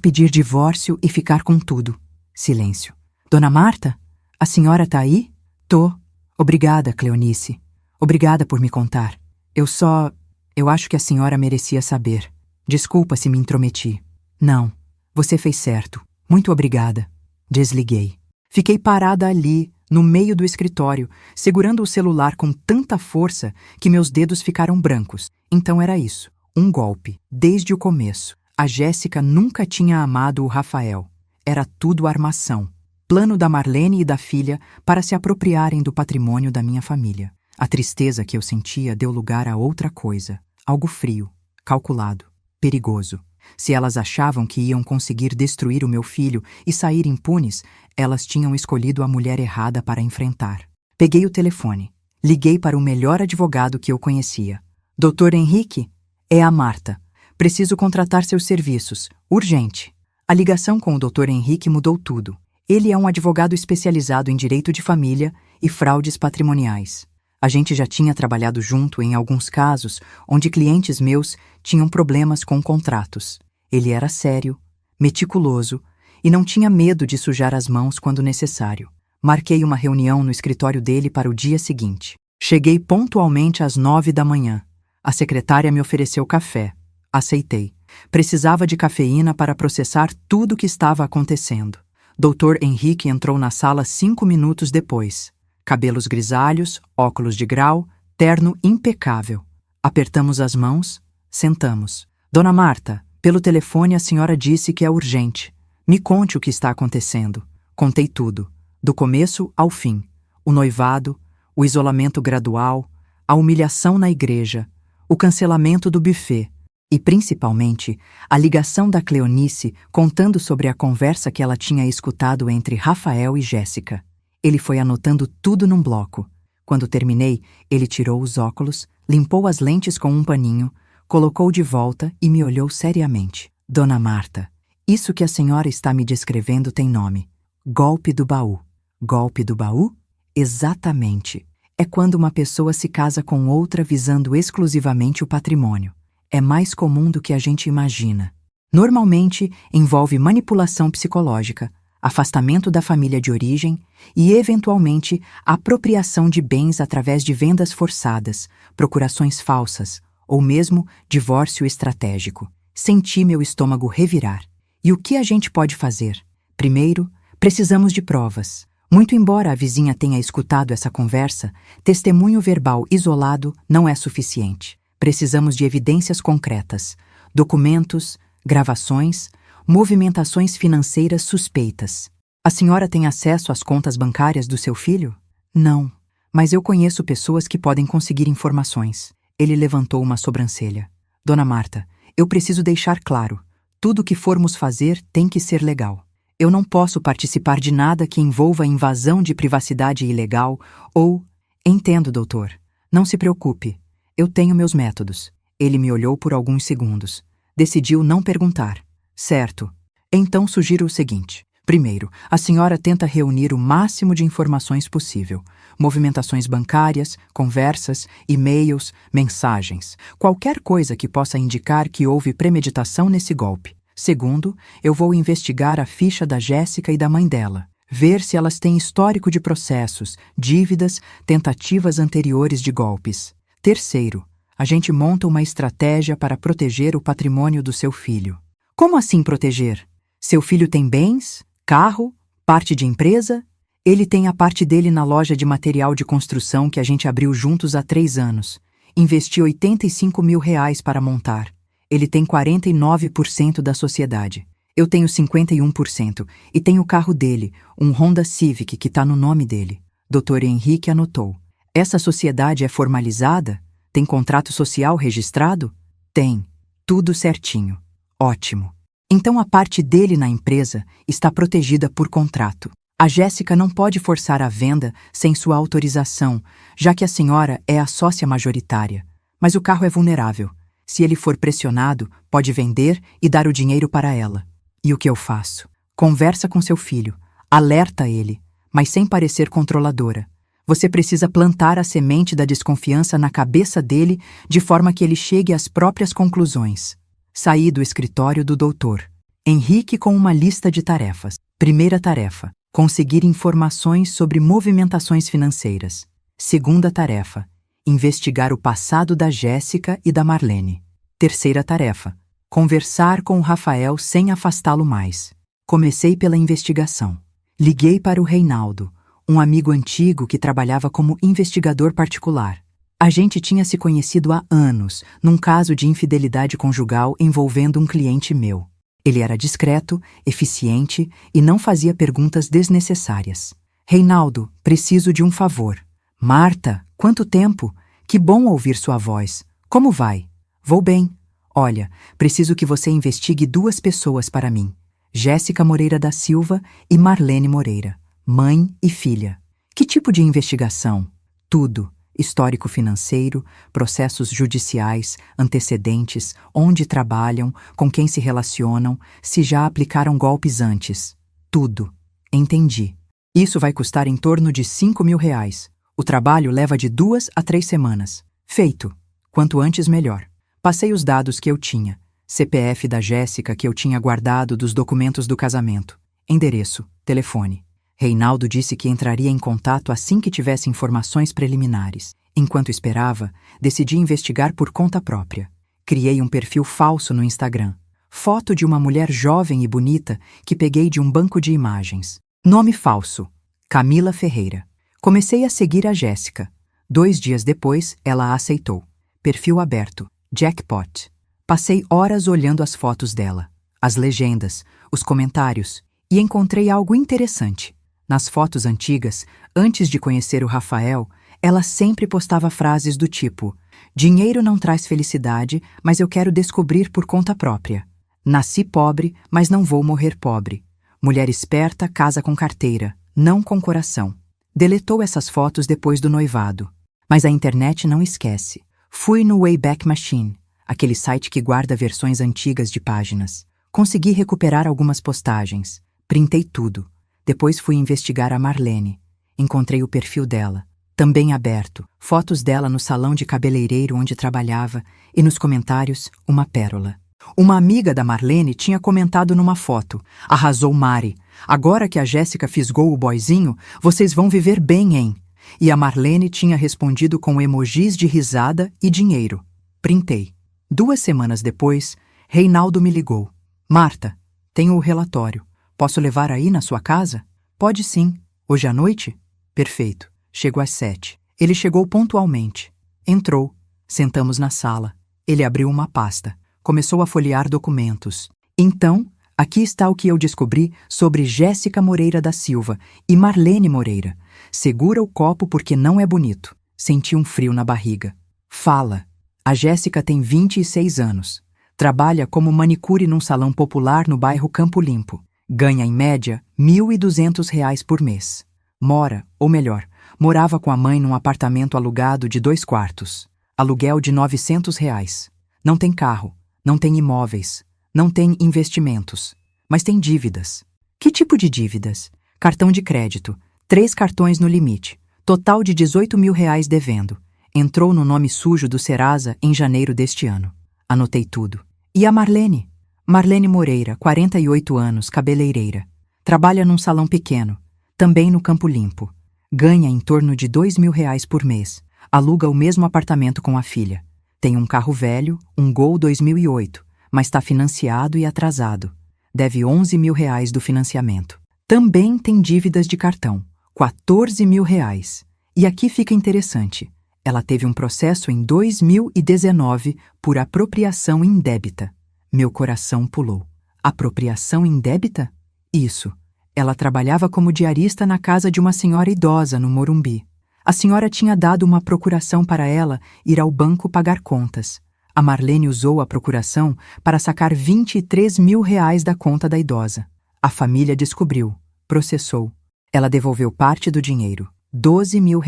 pedir divórcio e ficar com tudo. Silêncio. Dona Marta? A senhora tá aí? Tô. Obrigada, Cleonice. Obrigada por me contar. Eu acho que a senhora merecia saber. Desculpa se me intrometi. Não. Você fez certo. Muito obrigada. Desliguei. Fiquei parada ali, no meio do escritório, segurando o celular com tanta força que meus dedos ficaram brancos. Então era isso. Um golpe. Desde o começo. A Jéssica nunca tinha amado o Rafael. Era tudo armação. Plano da Marlene e da filha para se apropriarem do patrimônio da minha família. A tristeza que eu sentia deu lugar a outra coisa. Algo frio, calculado, perigoso. Se elas achavam que iam conseguir destruir o meu filho e sair impunes, elas tinham escolhido a mulher errada para enfrentar. Peguei o telefone. Liguei para o melhor advogado que eu conhecia. Dr. Henrique? É a Marta. Preciso contratar seus serviços. Urgente. A ligação com o Dr. Henrique mudou tudo. Ele é um advogado especializado em direito de família e fraudes patrimoniais. A gente já tinha trabalhado junto em alguns casos onde clientes meus tinham problemas com contratos. Ele era sério, meticuloso e não tinha medo de sujar as mãos quando necessário. Marquei uma reunião no escritório dele para o dia seguinte. Cheguei pontualmente às 9h. A secretária me ofereceu café. Aceitei. Precisava de cafeína para processar tudo o que estava acontecendo. Dr. Henrique entrou na sala 5 minutos depois. Cabelos grisalhos, óculos de grau, terno impecável. Apertamos as mãos, sentamos. Dona Marta, pelo telefone a senhora disse que é urgente. Me conte o que está acontecendo. Contei tudo, do começo ao fim. O noivado, o isolamento gradual, a humilhação na igreja, o cancelamento do buffet e, principalmente, a ligação da Cleonice contando sobre a conversa que ela tinha escutado entre Rafael e Jéssica. Ele foi anotando tudo num bloco. Quando terminei, ele tirou os óculos, limpou as lentes com um paninho, colocou de volta e me olhou seriamente. Dona Marta, isso que a senhora está me descrevendo tem nome. Golpe do baú. Golpe do baú? Exatamente. É quando uma pessoa se casa com outra visando exclusivamente o patrimônio. É mais comum do que a gente imagina. Normalmente, envolve manipulação psicológica, afastamento da família de origem e, eventualmente, apropriação de bens através de vendas forçadas, procurações falsas ou mesmo divórcio estratégico. Senti meu estômago revirar. E o que a gente pode fazer? Primeiro, precisamos de provas. Muito embora a vizinha tenha escutado essa conversa, testemunho verbal isolado não é suficiente. Precisamos de evidências concretas, documentos, gravações, movimentações financeiras suspeitas. A senhora tem acesso às contas bancárias do seu filho? Não, mas eu conheço pessoas que podem conseguir informações. Ele levantou uma sobrancelha. Dona Marta, eu preciso deixar claro, tudo o que formos fazer tem que ser legal. Eu não posso participar de nada que envolva invasão de privacidade ilegal ou... Entendo, doutor. Não se preocupe. Eu tenho meus métodos. Ele me olhou por alguns segundos. Decidiu não perguntar. Certo. Então sugiro o seguinte. Primeiro, a senhora tenta reunir o máximo de informações possível. Movimentações bancárias, conversas, e-mails, mensagens. Qualquer coisa que possa indicar que houve premeditação nesse golpe. Segundo, eu vou investigar a ficha da Jéssica e da mãe dela. Ver se elas têm histórico de processos, dívidas, tentativas anteriores de golpes. Terceiro, a gente monta uma estratégia para proteger o patrimônio do seu filho. Como assim proteger? Seu filho tem bens, carro, parte de empresa? Ele tem a parte dele na loja de material de construção que a gente abriu juntos há 3 anos. Investi R$ 85 mil para montar. Ele tem 49% da sociedade. Eu tenho 51% e tenho o carro dele, um Honda Civic que tá no nome dele. Dr. Henrique anotou. Essa sociedade é formalizada? Tem contrato social registrado? Tem. Tudo certinho. Ótimo. Então a parte dele na empresa está protegida por contrato. A Jéssica não pode forçar a venda sem sua autorização, já que a senhora é a sócia majoritária. Mas o carro é vulnerável. Se ele for pressionado, pode vender e dar o dinheiro para ela. E o que eu faço? Conversa com seu filho, alerta ele, mas sem parecer controladora. Você precisa plantar a semente da desconfiança na cabeça dele de forma que ele chegue às próprias conclusões. Saí do escritório do doutor Henrique com uma lista de tarefas. Primeira tarefa: conseguir informações sobre movimentações financeiras. Segunda tarefa: investigar o passado da Jéssica e da Marlene. Terceira tarefa: conversar com o Rafael sem afastá-lo mais. Comecei pela investigação. Liguei para o Reinaldo, um amigo antigo que trabalhava como investigador particular. A gente tinha se conhecido há anos, num caso de infidelidade conjugal envolvendo um cliente meu. Ele era discreto, eficiente e não fazia perguntas desnecessárias. Reinaldo, preciso de um favor. Marta, quanto tempo? Que bom ouvir sua voz. Como vai? Vou bem. Olha, preciso que você investigue 2 pessoas para mim. Jéssica Moreira da Silva e Marlene Moreira, mãe e filha. Que tipo de investigação? Tudo. Histórico financeiro, processos judiciais, antecedentes, onde trabalham, com quem se relacionam, se já aplicaram golpes antes. Tudo. Entendi. Isso vai custar em torno de R$ 5.000. O trabalho leva de 2 a 3 semanas. Feito. Quanto antes, melhor. Passei os dados que eu tinha. CPF da Jéssica que eu tinha guardado dos documentos do casamento. Endereço, telefone. Reinaldo disse que entraria em contato assim que tivesse informações preliminares. Enquanto esperava, decidi investigar por conta própria. Criei um perfil falso no Instagram. Foto de uma mulher jovem e bonita que peguei de um banco de imagens. Nome falso: Camila Ferreira. Comecei a seguir a Jéssica. 2 dias depois, ela a aceitou. Perfil aberto. Jackpot. Passei horas olhando as fotos dela, as legendas, os comentários, e encontrei algo interessante. Nas fotos antigas, antes de conhecer o Rafael, ela sempre postava frases do tipo: dinheiro não traz felicidade, mas eu quero descobrir por conta própria. Nasci pobre, mas não vou morrer pobre. Mulher esperta casa com carteira, não com coração. Deletou essas fotos depois do noivado. Mas a internet não esquece. Fui no Wayback Machine, aquele site que guarda versões antigas de páginas. Consegui recuperar algumas postagens. Printei tudo. Depois fui investigar a Marlene. Encontrei o perfil dela, também aberto, fotos dela no salão de cabeleireiro onde trabalhava e nos comentários, uma pérola. Uma amiga da Marlene tinha comentado numa foto: arrasou Mari. Agora que a Jéssica fisgou o boyzinho, vocês vão viver bem, hein? E a Marlene tinha respondido com emojis de risada e dinheiro. Printei. 2 semanas depois, Reinaldo me ligou. Marta, tenho o relatório. Posso levar aí na sua casa? Pode sim. Hoje à noite? Perfeito. Chego às 7. Ele chegou pontualmente. Entrou. Sentamos na sala. Ele abriu uma pasta. Começou a folhear documentos. Então, aqui está o que eu descobri sobre Jéssica Moreira da Silva e Marlene Moreira. Segura o copo porque não é bonito. Senti um frio na barriga. Fala. A Jéssica tem 26 anos. Trabalha como manicure num salão popular no bairro Campo Limpo. Ganha, em média, R$ 1.200 por mês. Mora, ou melhor, morava com a mãe num apartamento alugado de 2 quartos. Aluguel de R$ 900. Não tem carro, não tem imóveis, não tem investimentos, mas tem dívidas. Que tipo de dívidas? Cartão de crédito, 3 cartões no limite, total de R$ 18.000 devendo. Entrou no nome sujo do Serasa em janeiro deste ano. Anotei tudo. E a Marlene? Marlene Moreira, 48 anos, cabeleireira. Trabalha num salão pequeno, também no Campo Limpo. Ganha em torno de R$ 2.000 por mês. Aluga o mesmo apartamento com a filha. Tem um carro velho, um Gol 2008, mas está financiado e atrasado. Deve R$ 11.000 do financiamento. Também tem dívidas de cartão, R$ 14.000. E aqui fica interessante. Ela teve um processo em 2019 por apropriação indébita. Meu coração pulou. Apropriação indébita? Isso. Ela trabalhava como diarista na casa de uma senhora idosa no Morumbi. A senhora tinha dado uma procuração para ela ir ao banco pagar contas. A Marlene usou a procuração para sacar R$ 23 mil da conta da idosa. A família descobriu, processou. Ela devolveu parte do dinheiro, R$ 12 mil,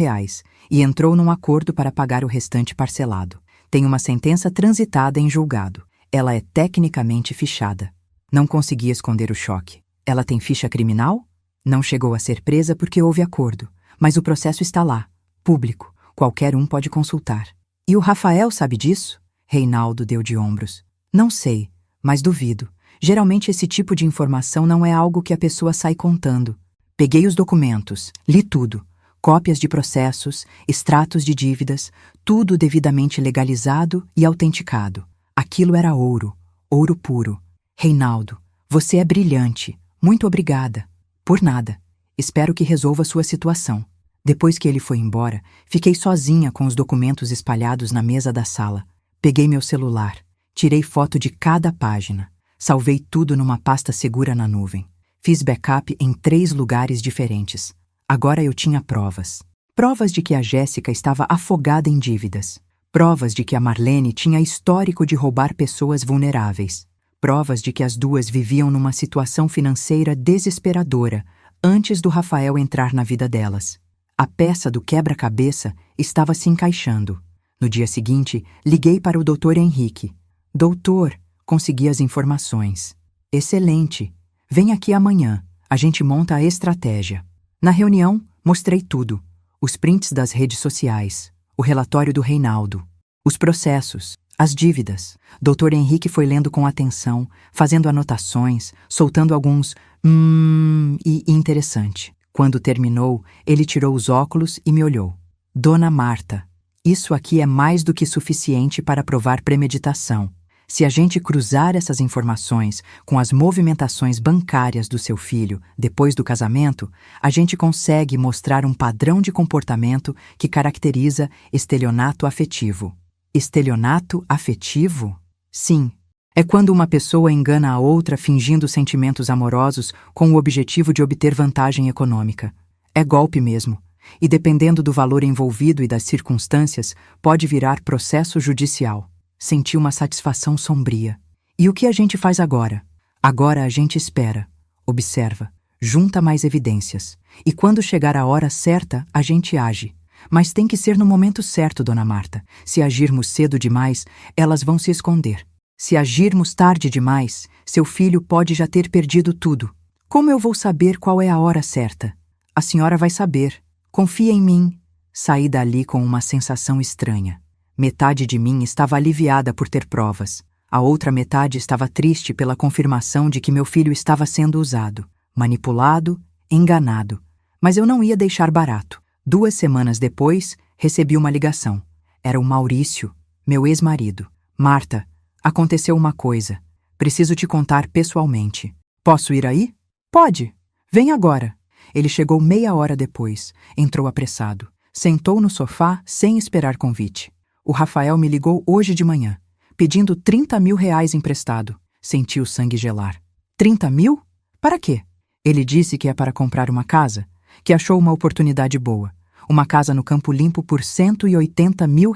e entrou num acordo para pagar o restante parcelado. Tem uma sentença transitada em julgado. Ela é tecnicamente fichada. Não consegui esconder o choque. Ela tem ficha criminal? Não chegou a ser presa porque houve acordo, mas o processo está lá, público, qualquer um pode consultar. E o Rafael sabe disso? Reinaldo deu de ombros. Não sei, mas duvido. Geralmente esse tipo de informação não é algo que a pessoa sai contando. Peguei os documentos, li tudo. Cópias de processos, extratos de dívidas, tudo devidamente legalizado e autenticado. Aquilo era ouro, ouro puro. Reinaldo, você é brilhante. Muito obrigada. Por nada. Espero que resolva sua situação. Depois que ele foi embora, fiquei sozinha com os documentos espalhados na mesa da sala. Peguei meu celular, tirei foto de cada página, salvei tudo numa pasta segura na nuvem. Fiz backup em 3 lugares diferentes. Agora eu tinha provas. Provas de que a Jéssica estava afogada em dívidas. Provas de que a Marlene tinha histórico de roubar pessoas vulneráveis. Provas de que as duas viviam numa situação financeira desesperadora antes do Rafael entrar na vida delas. A peça do quebra-cabeça estava se encaixando. No dia seguinte, liguei para o Dr. Henrique. Doutor, consegui as informações. Excelente. Vem aqui amanhã. A gente monta a estratégia. Na reunião, mostrei tudo. Os prints das redes sociais, o relatório do Reinaldo, os processos, as dívidas. Dr. Henrique foi lendo com atenção, fazendo anotações, soltando alguns e interessante. Quando terminou, ele tirou os óculos e me olhou. Dona Marta, isso aqui é mais do que suficiente para provar premeditação. Se a gente cruzar essas informações com as movimentações bancárias do seu filho depois do casamento, a gente consegue mostrar um padrão de comportamento que caracteriza estelionato afetivo. Estelionato afetivo? Sim. É quando uma pessoa engana a outra fingindo sentimentos amorosos com o objetivo de obter vantagem econômica. É golpe mesmo. E dependendo do valor envolvido e das circunstâncias, pode virar processo judicial. Senti uma satisfação sombria. E o que a gente faz agora? Agora a gente espera, observa, junta mais evidências. E quando chegar a hora certa, a gente age. Mas tem que ser no momento certo, Dona Marta. Se agirmos cedo demais, elas vão se esconder. Se agirmos tarde demais, seu filho pode já ter perdido tudo. Como eu vou saber qual é a hora certa? A senhora vai saber. Confia em mim. Saí dali com uma sensação estranha. Metade de mim estava aliviada por ter provas. A outra metade estava triste pela confirmação de que meu filho estava sendo usado, manipulado, enganado. Mas eu não ia deixar barato. 2 semanas depois, recebi uma ligação. Era o Maurício, meu ex-marido. Marta, aconteceu uma coisa. Preciso te contar pessoalmente. Posso ir aí? Pode. Vem agora. Ele chegou meia hora depois. Entrou apressado. Sentou no sofá sem esperar convite. O Rafael me ligou hoje de manhã, pedindo R$ 30 mil emprestado. Senti o sangue gelar. 30 mil? Para quê? Ele disse que é para comprar uma casa, que achou uma oportunidade boa. Uma casa no Campo Limpo por R$ 180 mil.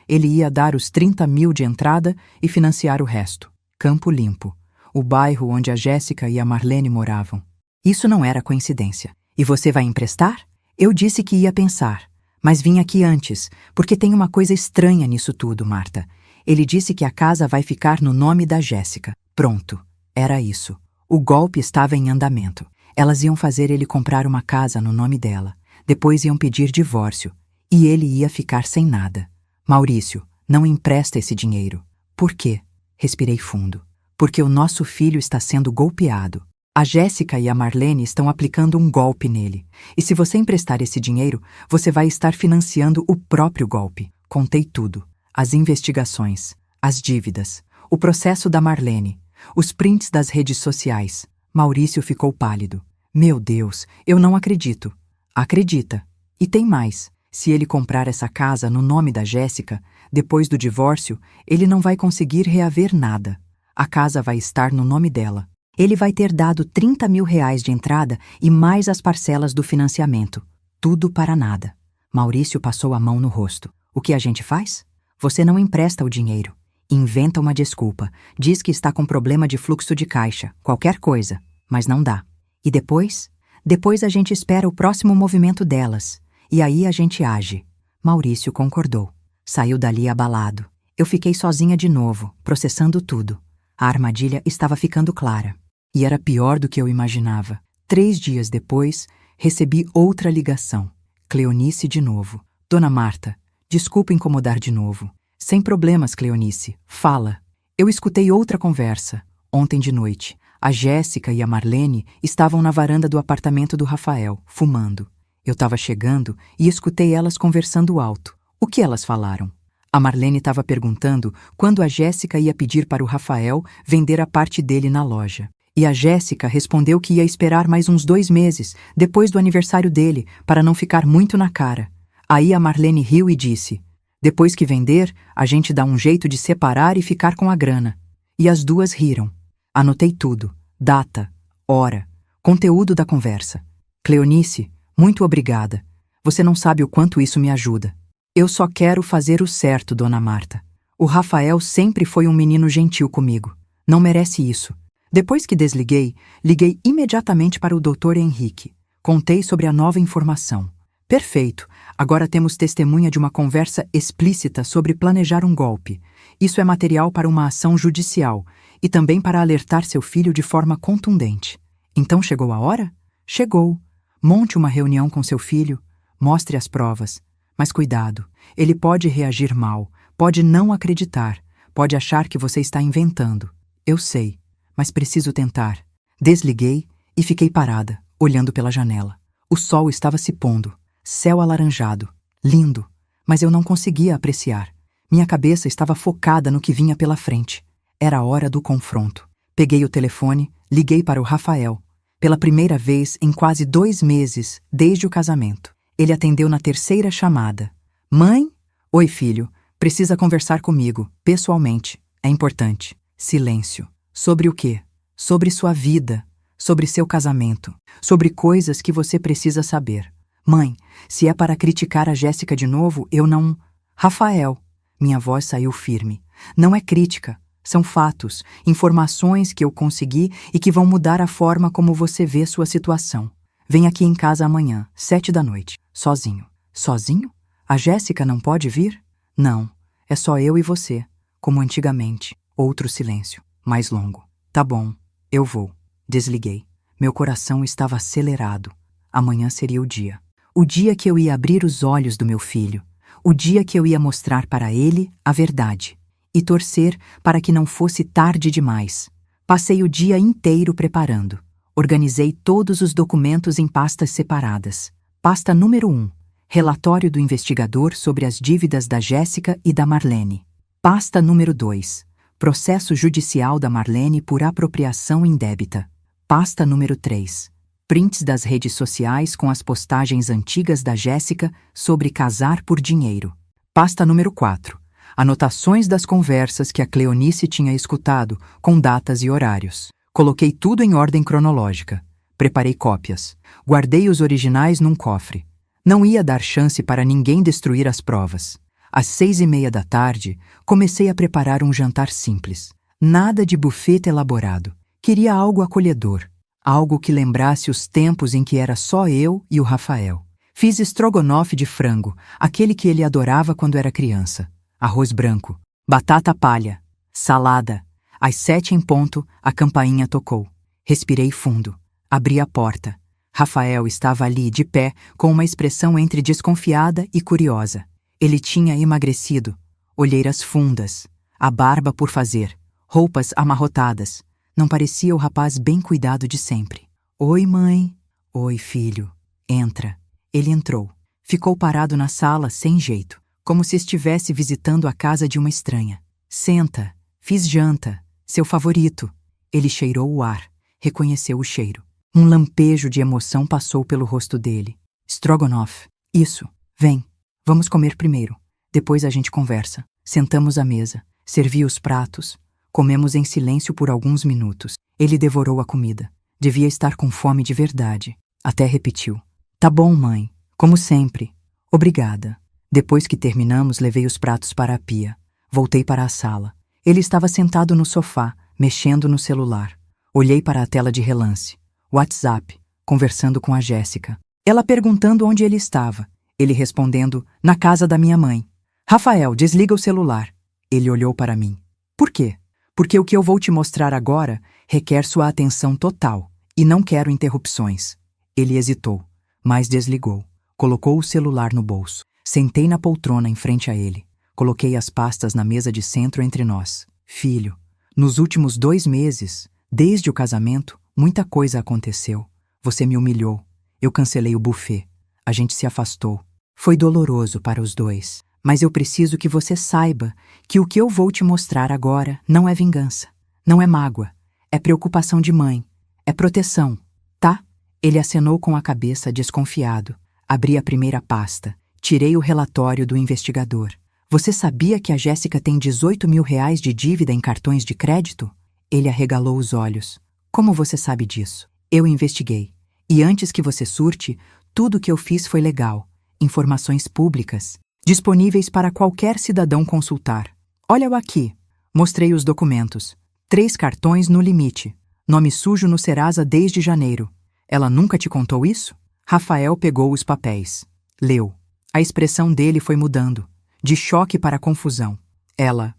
Ele ia dar os 30 mil de entrada e financiar o resto. Campo Limpo, o bairro onde a Jéssica e a Marlene moravam. Isso não era coincidência. E você vai emprestar? Eu disse que ia pensar. Mas vim aqui antes, porque tem uma coisa estranha nisso tudo, Marta. Ele disse que a casa vai ficar no nome da Jéssica. Pronto. Era isso. O golpe estava em andamento. Elas iam fazer ele comprar uma casa no nome dela. Depois iam pedir divórcio. E ele ia ficar sem nada. Maurício, não empresta esse dinheiro. Por quê? Respirei fundo. Porque o nosso filho está sendo golpeado. A Jéssica e a Marlene estão aplicando um golpe nele. E se você emprestar esse dinheiro, você vai estar financiando o próprio golpe. Contei tudo. As investigações, as dívidas, o processo da Marlene, os prints das redes sociais. Maurício ficou pálido. Meu Deus, eu não acredito. Acredita. E tem mais. Se ele comprar essa casa no nome da Jéssica, depois do divórcio, ele não vai conseguir reaver nada. A casa vai estar no nome dela. Ele vai ter dado 30 mil reais de entrada e mais as parcelas do financiamento. Tudo para nada. Maurício passou a mão no rosto. O que a gente faz? Você não empresta o dinheiro. Inventa uma desculpa. Diz que está com problema de fluxo de caixa. Qualquer coisa. Mas não dá. E depois? Depois a gente espera o próximo movimento delas. E aí a gente age. Maurício concordou. Saiu dali abalado. Eu fiquei sozinha de novo, processando tudo. A armadilha estava ficando clara. E era pior do que eu imaginava. 3 dias depois, recebi outra ligação. Cleonice de novo. Dona Marta, desculpa incomodar de novo. Sem problemas, Cleonice. Fala. Eu escutei outra conversa. Ontem de noite, a Jéssica e a Marlene estavam na varanda do apartamento do Rafael, fumando. Eu estava chegando e escutei elas conversando alto. O que elas falaram? A Marlene estava perguntando quando a Jéssica ia pedir para o Rafael vender a parte dele na loja. E a Jéssica respondeu que ia esperar mais uns 2 meses, depois do aniversário dele, para não ficar muito na cara. Aí a Marlene riu e disse: depois que vender, a gente dá um jeito de separar e ficar com a grana. E as duas riram. Anotei tudo: data, hora, conteúdo da conversa. Cleonice, muito obrigada. Você não sabe o quanto isso me ajuda. Eu só quero fazer o certo, Dona Marta. O Rafael sempre foi um menino gentil comigo. Não merece isso. Depois que desliguei, liguei imediatamente para o Dr. Henrique. Contei sobre a nova informação. Perfeito. Agora temos testemunha de uma conversa explícita sobre planejar um golpe. Isso é material para uma ação judicial e também para alertar seu filho de forma contundente. Então chegou a hora? Chegou. Monte uma reunião com seu filho. Mostre as provas. Mas cuidado, ele pode reagir mal, pode não acreditar, pode achar que você está inventando. Eu sei, mas preciso tentar. Desliguei e fiquei parada, olhando pela janela. O sol estava se pondo, céu alaranjado, lindo, mas eu não conseguia apreciar. Minha cabeça estava focada no que vinha pela frente. Era a hora do confronto. Peguei o telefone, liguei para o Rafael. Pela primeira vez em quase 2 meses, desde o casamento. Ele atendeu na 3ª chamada. Mãe? Oi, filho. Precisa conversar comigo, pessoalmente. É importante. Silêncio. Sobre o quê? Sobre sua vida. Sobre seu casamento. Sobre coisas que você precisa saber. Mãe, se é para criticar a Jéssica de novo, eu não... Rafael. Minha voz saiu firme. Não é crítica. São fatos, informações que eu consegui e que vão mudar a forma como você vê sua situação. Vem aqui em casa amanhã, 7 da noite, sozinho. Sozinho? A Jéssica não pode vir? Não, é só eu e você, como antigamente. Outro silêncio, mais longo. Tá bom, eu vou. Desliguei. Meu coração estava acelerado. Amanhã seria o dia. O dia que eu ia abrir os olhos do meu filho. O dia que eu ia mostrar para ele a verdade. E torcer para que não fosse tarde demais. Passei o dia inteiro preparando. Organizei todos os documentos em pastas separadas. Pasta número 1. Relatório do investigador sobre as dívidas da Jéssica e da Marlene. Pasta número 2. Processo judicial da Marlene por apropriação indébita. Pasta número 3. Prints das redes sociais com as postagens antigas da Jéssica sobre casar por dinheiro. Pasta número 4. Anotações das conversas que a Cleonice tinha escutado, com datas e horários. Coloquei tudo em ordem cronológica. Preparei cópias. Guardei os originais num cofre. Não ia dar chance para ninguém destruir as provas. Às 6:30 da tarde, comecei a preparar um jantar simples. Nada de buffet elaborado. Queria algo acolhedor. Algo que lembrasse os tempos em que era só eu e o Rafael. Fiz estrogonofe de frango, aquele que ele adorava quando era criança. Arroz branco, batata palha, salada. Às 7 em ponto, a campainha tocou. Respirei fundo. Abri a porta. Rafael estava ali, de pé, com uma expressão entre desconfiada e curiosa. Ele tinha emagrecido, olheiras fundas, a barba por fazer, roupas amarrotadas. Não parecia o rapaz bem cuidado de sempre. Oi, mãe. Oi, filho. Entra. Ele entrou. Ficou parado na sala, sem jeito, como se estivesse visitando a casa de uma estranha. Senta. Fiz janta. Seu favorito. Ele cheirou o ar. Reconheceu o cheiro. Um lampejo de emoção passou pelo rosto dele. Strogonoff. Isso. Vem. Vamos comer primeiro. Depois a gente conversa. Sentamos à mesa. Servi os pratos. Comemos em silêncio por alguns minutos. Ele devorou a comida. Devia estar com fome de verdade. Até repetiu: "Tá bom, mãe. Como sempre. Obrigada." Depois que terminamos, levei os pratos para a pia. Voltei para a sala. Ele estava sentado no sofá, mexendo no celular. Olhei para a tela de relance. WhatsApp, conversando com a Jéssica. Ela perguntando onde ele estava. Ele respondendo: "Na casa da minha mãe." "Rafael, desliga o celular." Ele olhou para mim. "Por quê?" "Porque o que eu vou te mostrar agora requer sua atenção total, e não quero interrupções." Ele hesitou, mas desligou. Colocou o celular no bolso. Sentei na poltrona em frente a ele. Coloquei as pastas na mesa de centro entre nós. "Filho, nos últimos 2 meses, desde o casamento, muita coisa aconteceu. Você me humilhou. Eu cancelei o buffet. A gente se afastou. Foi doloroso para os dois. Mas eu preciso que você saiba que o que eu vou te mostrar agora não é vingança. Não é mágoa. É preocupação de mãe. É proteção. Tá?" Ele acenou com a cabeça, desconfiado. Abri a primeira pasta. Tirei o relatório do investigador. "Você sabia que a Jéssica tem 18 mil reais de dívida em cartões de crédito?" Ele arregalou os olhos. "Como você sabe disso?" "Eu investiguei. E antes que você surte, tudo o que eu fiz foi legal. Informações públicas, disponíveis para qualquer cidadão consultar. Olha-o aqui." Mostrei os documentos. 3 cartões no limite. Nome sujo no Serasa desde janeiro. "Ela nunca te contou isso?" Rafael pegou os papéis. Leu. A expressão dele foi mudando, de choque para confusão. Ela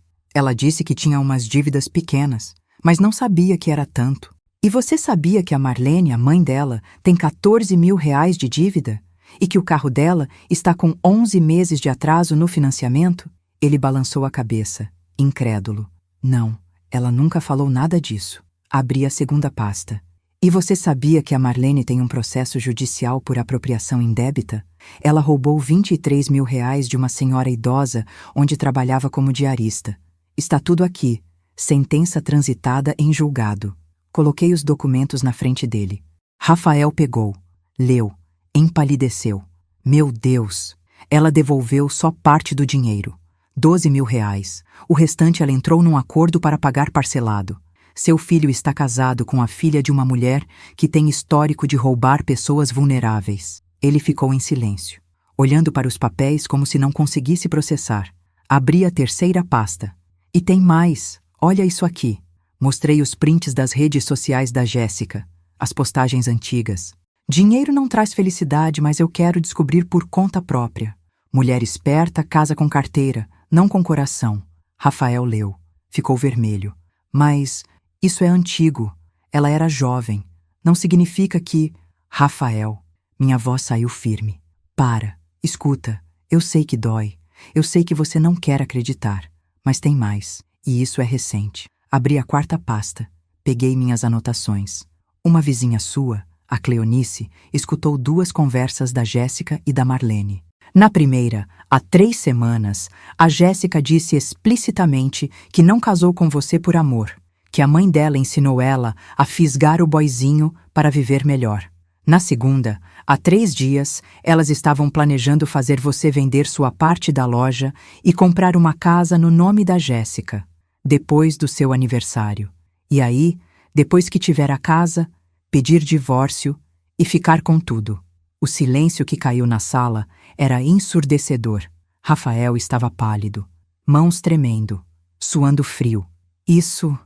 disse que tinha umas dívidas pequenas, mas não sabia que era tanto. "E você sabia que a Marlene, a mãe dela, tem 14 mil reais de dívida? E que o carro dela está com 11 meses de atraso no financiamento?" Ele balançou a cabeça, incrédulo. "Não, ela nunca falou nada disso." Abri a segunda pasta. "E você sabia que a Marlene tem um processo judicial por apropriação indébita? Ela roubou 23 mil reais de uma senhora idosa onde trabalhava como diarista. Está tudo aqui. Sentença transitada em julgado." Coloquei os documentos na frente dele. Rafael pegou, leu, empalideceu. "Meu Deus! Ela devolveu só parte do dinheiro. 12 mil reais. O restante ela entrou num acordo para pagar parcelado. Seu filho está casado com a filha de uma mulher que tem histórico de roubar pessoas vulneráveis." Ele ficou em silêncio, olhando para os papéis como se não conseguisse processar. Abri a terceira pasta. "E tem mais. Olha isso aqui." Mostrei os prints das redes sociais da Jéssica, as postagens antigas. "Dinheiro não traz felicidade, mas eu quero descobrir por conta própria. Mulher esperta casa com carteira, não com coração." Rafael leu. Ficou vermelho. "Mas isso é antigo. Ela era jovem. Não significa que..." "Rafael." Minha voz saiu firme. "Para. Escuta. Eu sei que dói. Eu sei que você não quer acreditar. Mas tem mais. E isso é recente." Abri a quarta pasta. Peguei minhas anotações. Uma vizinha sua, a Cleonice, escutou 2 conversas da Jéssica e da Marlene. Na primeira, há 3 semanas, a Jéssica disse explicitamente que não casou com você por amor, que a mãe dela ensinou ela a fisgar o boizinho para viver melhor. Na segunda, há 3 dias, elas estavam planejando fazer você vender sua parte da loja e comprar uma casa no nome da Jéssica, depois do seu aniversário. E aí, depois que tiver a casa, pedir divórcio e ficar com tudo. O silêncio que caiu na sala era ensurdecedor. Rafael estava pálido, mãos tremendo, suando frio. Isso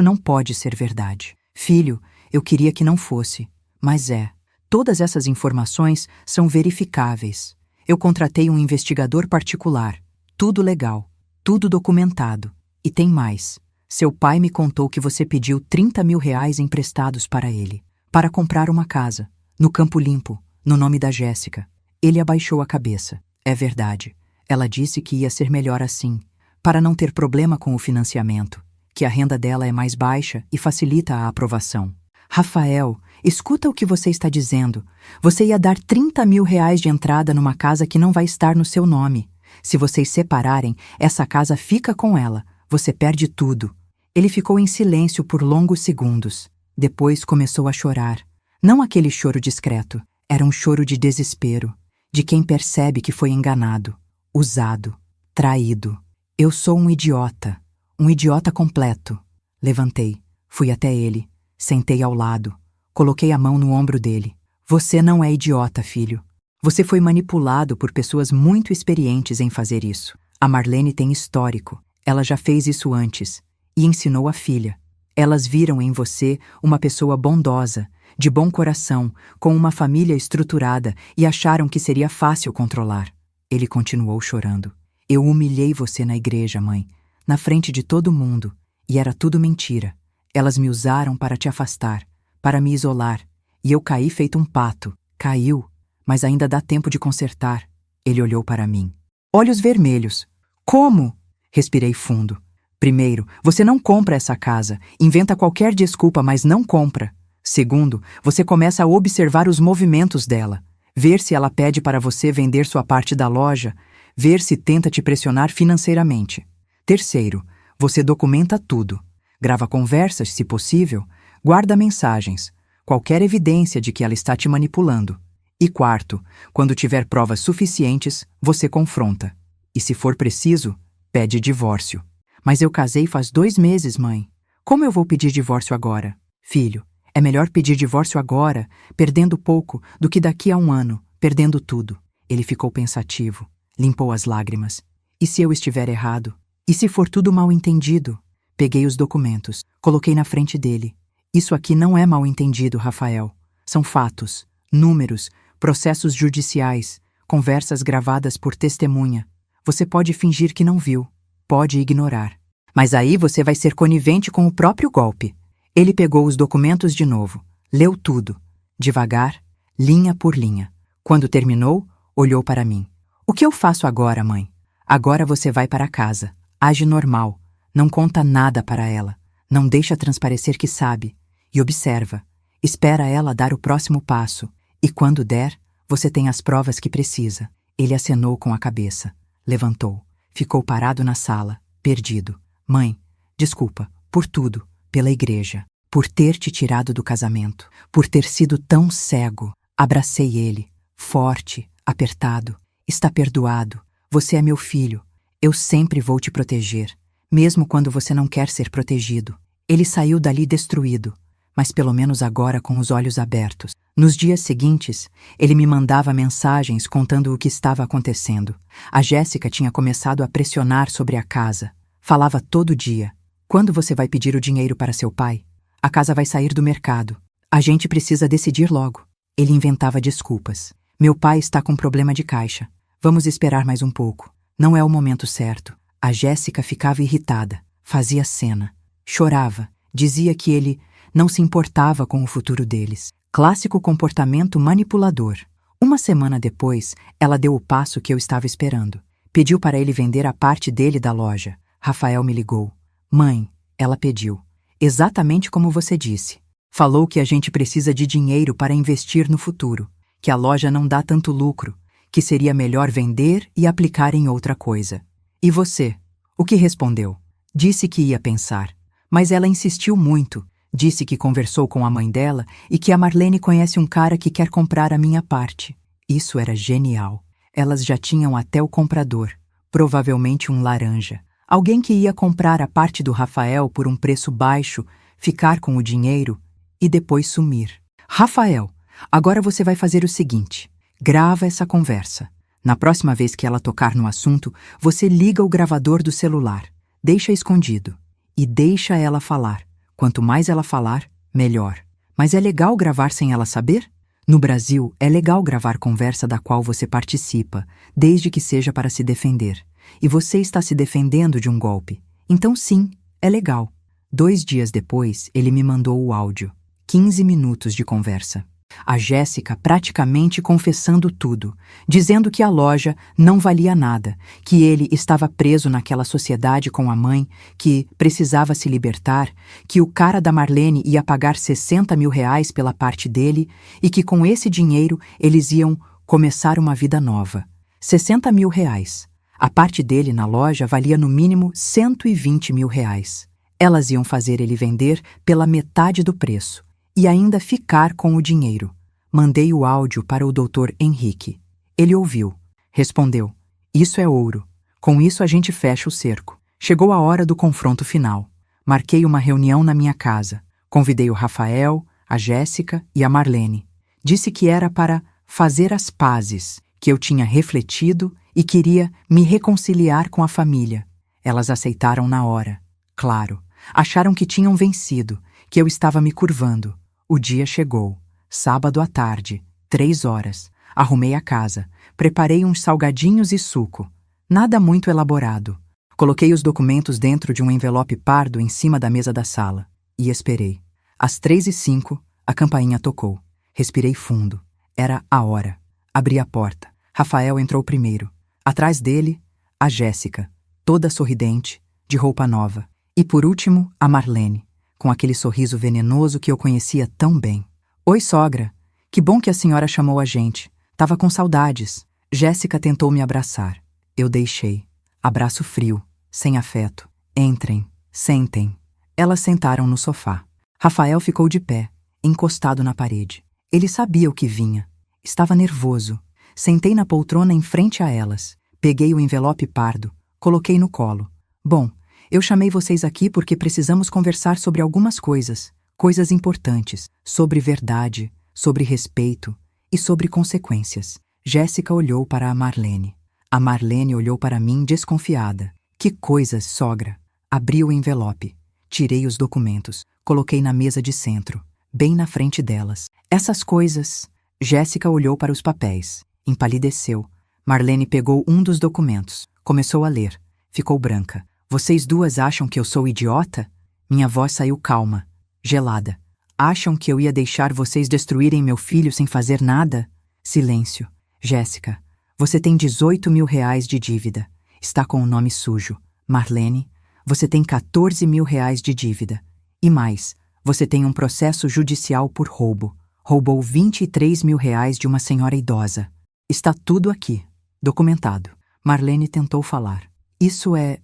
não pode ser verdade. "Filho, eu queria que não fosse, mas é. Todas essas informações são verificáveis. Eu contratei um investigador particular. Tudo legal, tudo documentado. E tem mais. Seu pai me contou que você pediu 30 mil reais emprestados para ele, para comprar uma casa, no Campo Limpo, no nome da Jéssica." Ele abaixou a cabeça. "É verdade. Ela disse que ia ser melhor assim, para não ter problema com o financiamento, que a renda dela é mais baixa e facilita a aprovação." "Rafael, escuta o que você está dizendo. Você ia dar 30 mil reais de entrada numa casa que não vai estar no seu nome. Se vocês separarem, essa casa fica com ela. Você perde tudo." Ele ficou em silêncio por longos segundos. Depois começou a chorar. Não aquele choro discreto. Era um choro de desespero, de quem percebe que foi enganado, usado, traído. "Eu sou um idiota. Um idiota completo. Levantei, fui até ele, sentei ao lado, coloquei a mão no ombro dele. Você não é idiota, filho. Você foi manipulado por pessoas muito experientes em fazer isso. A Marlene tem histórico. Ela já fez isso antes e ensinou a filha. Elas viram em você uma pessoa bondosa, de bom coração, com uma família estruturada e acharam que seria fácil controlar. Ele continuou chorando. Eu humilhei você na igreja, mãe, na frente de todo mundo, e era tudo mentira. Elas me usaram para te afastar, para me isolar, e eu caí feito um pato. Caiu, mas ainda dá tempo de consertar. Ele olhou para mim. Olhos vermelhos. Como? Respirei fundo. Primeiro, você não compra essa casa. Inventa qualquer desculpa, mas não compra. Segundo, você começa a observar os movimentos dela. Ver se ela pede para você vender sua parte da loja. Ver se tenta te pressionar financeiramente. Terceiro, você documenta tudo. Grava conversas, se possível. Guarda mensagens. Qualquer evidência de que ela está te manipulando. E quarto, quando tiver provas suficientes, você confronta. E se for preciso, pede divórcio. Mas eu casei faz 2 meses, mãe. Como eu vou pedir divórcio agora? Filho, é melhor pedir divórcio agora, perdendo pouco, do que daqui a 1 ano, perdendo tudo. Ele ficou pensativo, limpou as lágrimas. E se eu estiver errado? E se for tudo mal entendido? Peguei os documentos, coloquei na frente dele. Isso aqui não é mal entendido, Rafael. São fatos, números, processos judiciais, conversas gravadas por testemunha. Você pode fingir que não viu, pode ignorar. Mas aí você vai ser conivente com o próprio golpe. Ele pegou os documentos de novo, leu tudo, devagar, linha por linha. Quando terminou, olhou para mim. O que eu faço agora, mãe? Agora você vai para casa, age normal, não conta nada para ela, não deixa transparecer que sabe, e observa, espera ela dar o próximo passo, e quando der, você tem as provas que precisa. Ele acenou com a cabeça, levantou, ficou parado na sala, perdido. Mãe, desculpa, por tudo, pela igreja, por ter te tirado do casamento, por ter sido tão cego. Abracei ele, forte, apertado. Está perdoado, você é meu filho, eu sempre vou te proteger, mesmo quando você não quer ser protegido. Ele saiu dali destruído, mas pelo menos agora com os olhos abertos. Nos dias seguintes, ele me mandava mensagens contando o que estava acontecendo. A Jéssica tinha começado a pressionar sobre a casa. Falava todo dia. Quando você vai pedir o dinheiro para seu pai? A casa vai sair do mercado. A gente precisa decidir logo. Ele inventava desculpas. Meu pai está com problema de caixa. Vamos esperar mais um pouco. Não é o momento certo. A Jéssica ficava irritada. Fazia cena. Chorava. Dizia que ele não se importava com o futuro deles. Clássico comportamento manipulador. 1 semana depois, ela deu o passo que eu estava esperando. Pediu para ele vender a parte dele da loja. Rafael me ligou. Mãe, ela pediu. Exatamente como você disse. Falou que a gente precisa de dinheiro para investir no futuro, que a loja não dá tanto lucro, que seria melhor vender e aplicar em outra coisa. E você? O que respondeu? Disse que ia pensar, mas ela insistiu muito. Disse que conversou com a mãe dela e que a Marlene conhece um cara que quer comprar a minha parte. Isso era genial. Elas já tinham até o comprador, provavelmente um laranja. Alguém que ia comprar a parte do Rafael por um preço baixo, ficar com o dinheiro e depois sumir. Rafael, agora você vai fazer o seguinte: grava essa conversa. Na próxima vez que ela tocar no assunto, você liga o gravador do celular, deixa escondido e deixa ela falar. Quanto mais ela falar, melhor. Mas é legal gravar sem ela saber? No Brasil, é legal gravar conversa da qual você participa, desde que seja para se defender. E você está se defendendo de um golpe. Então sim, é legal. 2 dias depois, ele me mandou o áudio. 15 minutos de conversa. A Jéssica praticamente confessando tudo, dizendo que a loja não valia nada, que ele estava preso naquela sociedade com a mãe, que precisava se libertar, que o cara da Marlene ia pagar 60 mil reais pela parte dele e que com esse dinheiro eles iam começar uma vida nova. 60 mil reais. A parte dele na loja valia no mínimo 120 mil reais. Elas iam fazer ele vender pela metade do preço e ainda ficar com o dinheiro. Mandei o áudio para o Dr. Henrique. Ele ouviu. Respondeu: isso é ouro. Com isso a gente fecha o cerco. Chegou a hora do confronto final. Marquei uma reunião na minha casa. Convidei o Rafael, a Jéssica e a Marlene. Disse que era para fazer as pazes, que eu tinha refletido e queria me reconciliar com a família. Elas aceitaram na hora. Claro, acharam que tinham vencido, que eu estava me curvando. O dia chegou. Sábado à tarde, 3 horas. Arrumei a casa. Preparei uns salgadinhos e suco. Nada muito elaborado. Coloquei os documentos dentro de um envelope pardo em cima da mesa da sala. E esperei. Às 3h05, a campainha tocou. Respirei fundo. Era a hora. Abri a porta. Rafael entrou primeiro. Atrás dele, a Jéssica, toda sorridente, de roupa nova. E por último, a Marlene, com aquele sorriso venenoso que eu conhecia tão bem. Oi, sogra. Que bom que a senhora chamou a gente. Tava com saudades. Jéssica tentou me abraçar. Eu deixei. Abraço frio, sem afeto. Entrem, sentem. Elas sentaram no sofá. Rafael ficou de pé, encostado na parede. Ele sabia o que vinha. Estava nervoso. Sentei na poltrona em frente a elas. Peguei o envelope pardo. Coloquei no colo. Bom, eu chamei vocês aqui porque precisamos conversar sobre algumas coisas. Coisas importantes. Sobre verdade, sobre respeito e sobre consequências. Jéssica olhou para a Marlene. A Marlene olhou para mim desconfiada. Que coisas, sogra! Abri o envelope. Tirei os documentos. Coloquei na mesa de centro, bem na frente delas. Essas coisas... Jéssica olhou para os papéis. Empalideceu. Marlene pegou um dos documentos. Começou a ler. Ficou branca. Vocês duas acham que eu sou idiota? Minha voz saiu calma, gelada. Acham que eu ia deixar vocês destruírem meu filho sem fazer nada? Silêncio. Jéssica, você tem 18 mil reais de dívida. Está com o nome sujo. Marlene, você tem 14 mil reais de dívida. E mais, você tem um processo judicial por roubo. Roubou 23 mil reais de uma senhora idosa. Está tudo aqui, documentado. Marlene tentou falar. Isso é